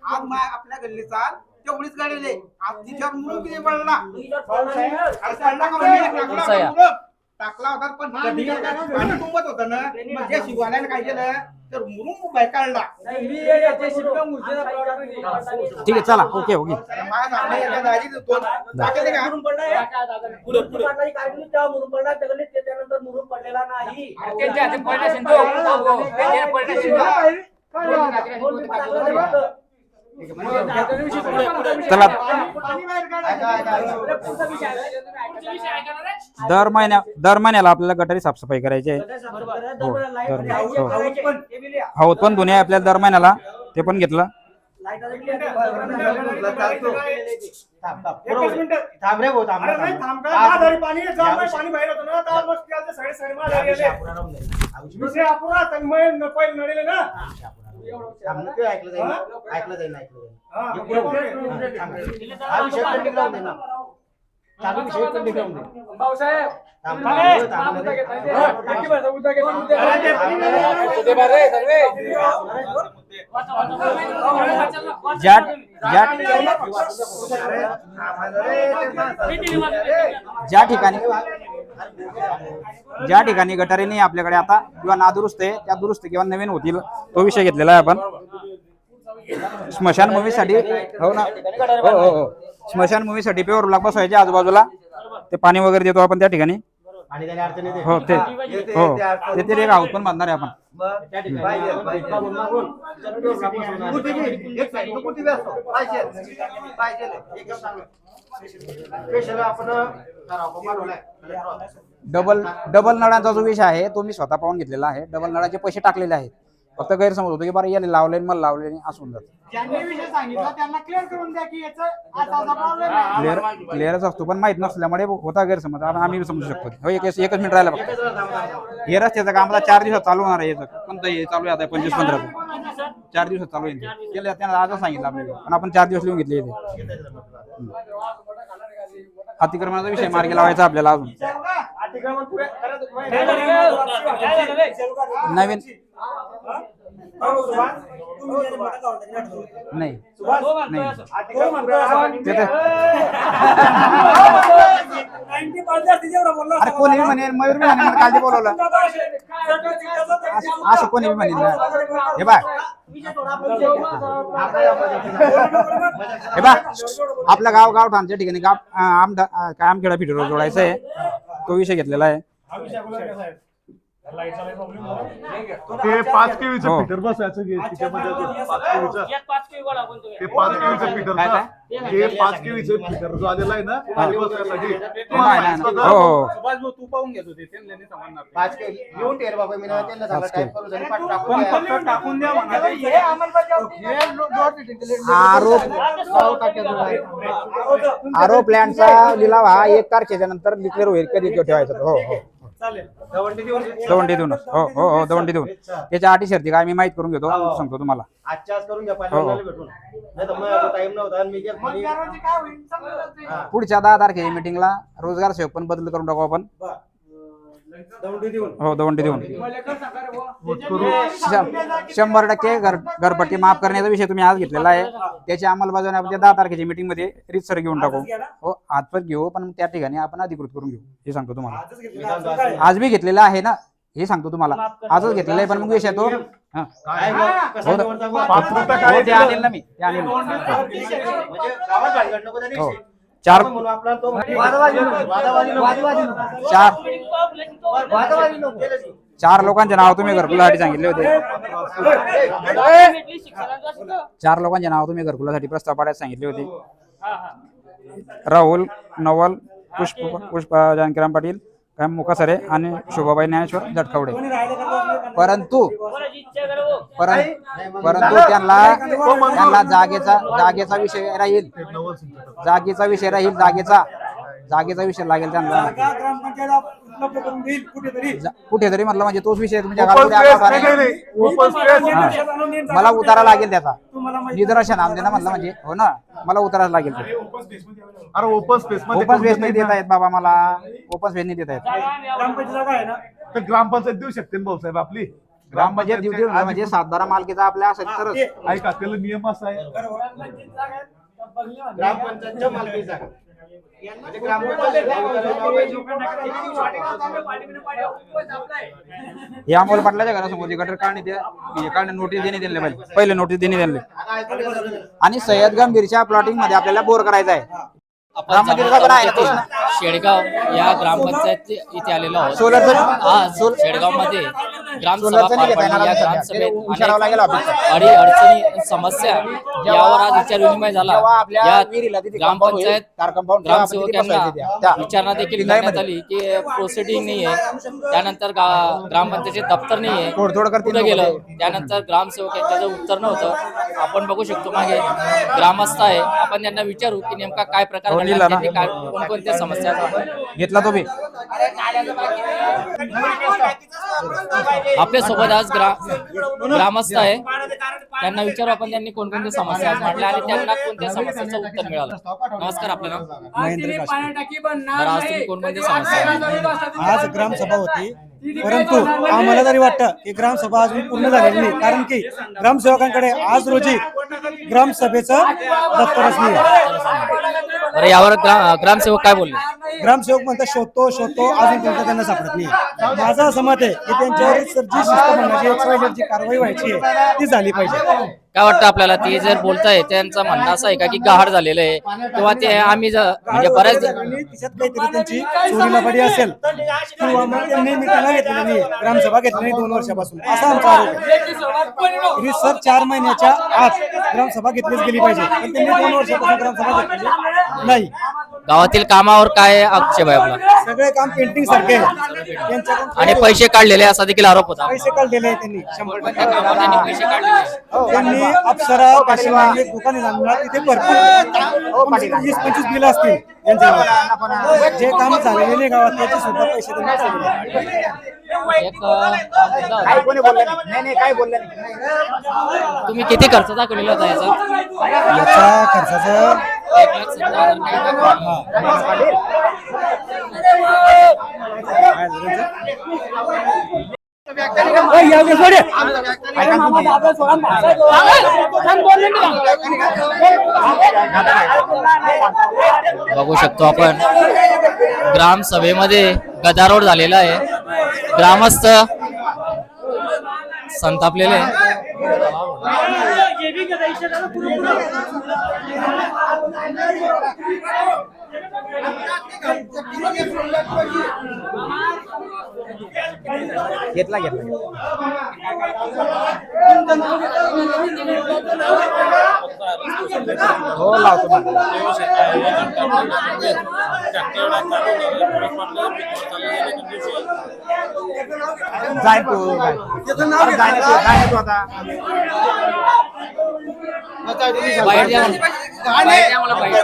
आज आपल्या गल्ली चाल तेवढीच गाडी आज तिच्यावर मुलं किती पडला टाकला होता पण पाणी तुंबत होतं ना मग जे शिवाल्याने काय केलं तर मुरुम बाहेर काढला. ठीक आहे चला ओके ओके. त्यानंतर मुरुम पडलेला नाही. त्यांच्या हाती पडला असेल तो. त्यांच्या पडला असेल. चला दर महिन्याला आपल्याला गटारी साफसफाई करायची आहे. हो पण दोन्ही आपल्याला दर महिन्याला ते पण घेतलं. ऐकलं जाईल ऐकलं जाईल हे पुढे बोल. हा विषय pending राहून दे ना. चालू विषय pending राहून दे. भाऊसाहेब थांब, थांबे. थांब, मुद्दा घेत नाही. थांब. टाकी भरता, मुद्दा घेत नाही. ज्या ज्या ज्या ठिकाणी गटारी नाही आपल्याकडे आता किंवा नादुरुस्त आहे त्या दुरुस्त किंवा नवीन होतील तो विषय घेतलेला आहे आपण. स्मशानभूमीसाठी हो ना हो स्मशानभूमीसाठी प्युअर ब्लॉक बसवायचे आजूबाजूला ते पाणी वगैरे देतो आपण त्या ठिकाणी. आणि त्याला अडचण येते. हो ते हो ते एक हाऊस पण बांधणार आहे आपण. मग त्या ठिकाणी पाहिजे मागून कुठे बी, एक साईड कुठे बी असतो पाहिजे एकदम चांगलं स्पेशल आपण ठराव बनवलाय. डबल नळांचा जो विषय आहे तो मी स्वतः पाहून घेतलेला आहे. डबल नळाचे पैसे टाकलेले आहेत. फक्त गैरसमज होतो की बरं याला लावले मला लावले नाही असून जात. ज्यांनी विषय सांगितला त्यांना क्लिअर करून द्या की याचा असा प्रॉब्लेम आहे. क्लिअरच असतो पण माहित नसल्यामुळे होता गैरसमज. आम्ही समजू शकतो. हो एकच मिनिट राहिला फक्त. हे रस्त्याचं काम आता 4 दिवसात चालू होणार आहे. याचं पण हे चालू आहे आता 25-15 4 दिवसात चालू आहे. केलं त्यांना आजच सांगितलं आपल्याला पण आपण 4 दिवस लिहून घेतले इथे. अतिक्रमणाचा विषय मार्गी लावायचा आपल्याला अजून नवीन नाही अरे कोणी म्हणेल मयूर मी म्हणे काल बोलवलं असं कोणी म्हणेल हे बा हे बा आपल्या गावठाणच्या ठिकाणी आमखेडा फिटर जोडायचं आहे तो विषय घेतलेला आहे. ते 5 केवीचं फिटर बसायचं त्याच्यामध्ये 5 केवीचं फिटर जो आलेला आहे ना खाली बसण्यासाठी तू पाहून घेतो ते 5 केवी येऊन ठेव बाबा मी त्यांना सांगा टाईप करू आणि पाठ टाकून द्या आरो प्लॅनचा लिलाव हा 1 तारखेच्या नंतर डिक्लेअर होईल कधी ठेवायचा. हो दवंडी देऊन हो दवंडी देऊन त्याच्या अटी शर्ती काय मी माहित करून घेतो सांगतो तुम्हाला. आजच्या आज करून घ्या पहिल्यांदा भेटून नाही तर मग टाइम नव्हता आणि मी पुढच्या 10 तारखेच्या मीटिंगला रोजगार सेवक पण बदल करून टाकू आपण. हो दवंडी देऊन 100% घरपट्टी माफ करण्याचा विषय तुम्ही आज घेतलेला आहे. त्याची अंमलबजावणी आपण 10 तारखेच्या मीटिंग मध्ये रीतसर घेऊन टाकू. हो हातपत घेऊ पण त्या ठिकाणी आपण अधिकृत करून घेऊ हे सांगतो तुम्हाला. आज बी घेतलेला आहे ना हे सांगतो तुम्हाला. आजच घेतलेला आहे पण मग विषय तो ते आणेल ना मी ते आणेल. हो 4 लोकांचे नाव तुम्ही घरकुलासाठी सांगितले होते. 4 लोकांचे नाव तुम्ही घरकुलासाठी प्रस्ताव पाडायला सांगितले होते. राहुल नवल पुष्पा जानकीराम पाटील मुकासरे आणि शोभाबाई ज्ञानेश्वर जटकावडे. परंतु त्यांना जागेचा विषय राहील. जागेचा विषय लागेल त्यांना कुठेतरी म्हटलं म्हणजे तोच विषय तुमच्या मला उतारा लागेल त्याचा निदर्शन आमदेना म्हटलं म्हणजे हो ना मला उतारा लागेल. ओपन स्पेस नाही देत आहेत बाबा मला ओपन स्पेस नाही देत आहेत. ग्रामपंचायत देऊ शकते भाऊसाहेब आपली ग्रामपंचायत देऊ म्हणजे सातबारा मालकीचा आपल्या असेल तरच ऐका त्याला नियम असा आहे ग्रामपंचायतच्या मालकीचा या अमोल पाटलाच्या घरासमोर गटर काढणे नोटीस देणे पाहिजे. पहिले नोटीस देणे आणि सय्यद गंभीरच्या प्लॉटिंग मध्ये आपल्याला बोर करायचा आहे. शेडगाव या ग्रामपंचायत इथे आलेलो आहोत. शेडगाव मध्ये अडी अडचणी समस्या यावर आज विचार विनिमय झाला. या ग्रामपंचायत ग्रामसेवकांना विचारणा देखील करण्यात आली की प्रोसिडिंग नाहीये. त्यानंतर ग्रामपंचायतचे दप्तर नाहीये कुठे गेलं. त्यानंतर ग्रामसेवक यांचं उत्तर नव्हतं. आपण बघू शकतो मागे ग्रामस्थ आहे. आपण त्यांना विचारू की नेमका काय प्रकार कोणकोणत्या समस्या घेतला तो बी. आपल्या सोबत आज ग्रामस्थ आहे. त्यांना विचारू आपण त्यांनी कोणकोणत्या समस्या आज मांडल्या आणि त्यांना कोणत्या समस्याचं उत्तर मिळालं. नमस्कार, आपलं नाव? बरं, आज तुम्ही कोणकोणत्या समस्या? आज ग्रामसभा होती, परंतु आम्हाला तरी वाटतं की ग्रामसभा अजून पूर्ण झालेली नाही, कारण की ग्रामसेवकांकडे आज रोजी ग्रामसभेचं दप्तरच नाही आहे. बरं, यावर ग्रामसेवक काय बोलले? ग्रामसेवक म्हणतात शोधतो अजून त्यांना सापडत नाही. माझं असं मत आहे की त्यांच्यावर जी शिस्तभंगाची XYZ जी कारवाई व्हायची आहे ती झाली पाहिजे. काय वाटतं आपल्याला? ते जर बोलताय त्यांचं म्हणणं असं आहे का की गहाड झालेलं आहे किंवा ते आम्ही म्हणजे बऱ्याच तिच्यात काहीतरी त्यांची चोरीलापाडी असेल किंवा मग त्यांनी मिटिंग घेतलेली नाही, ग्रामसभा घेतली नाही 2 वर्षापासून, असा आमचा आरोप आहे. सर 4 महिन्याच्या आत ग्रामसभा घेतलीच गेली पाहिजे, पण त्यांनी 2 वर्षापासून ग्रामसभा घेतलेली नाही. गावातील कामावर काय आक्षेप आहे आपला? सगळे काम पेंटिंग सारखे आहे. त्यांच्याकडून आणि पैसे काढलेले असा देखील आरोप होता. पैसे काढलेले आहे त्यांनी 100%. त्यांनी पैसे काढलेले. त्यांनी अप्सरा पाशिवाने दुकाने लागणार तिथे भरपूर 20-25 बिलं असतील त्यांच्या. जे काम झालेले नाही गावात त्याचे सुद्धा पैसे त्यांनी काढलेले. तुम्ही किती खर्च दाखवलेला होता याचा? याचा खर्चाचं 1,70,000 काही दाखवलं. बघू शकतो आपण ग्रामसभेमध्ये गदारोळ झालेला आहे. ग्रामस्थ संतापलेले आहे. घेतला हो लावतो जाय तू आता बाहेर द्या मला. बाहेर द्या मला बाहेर.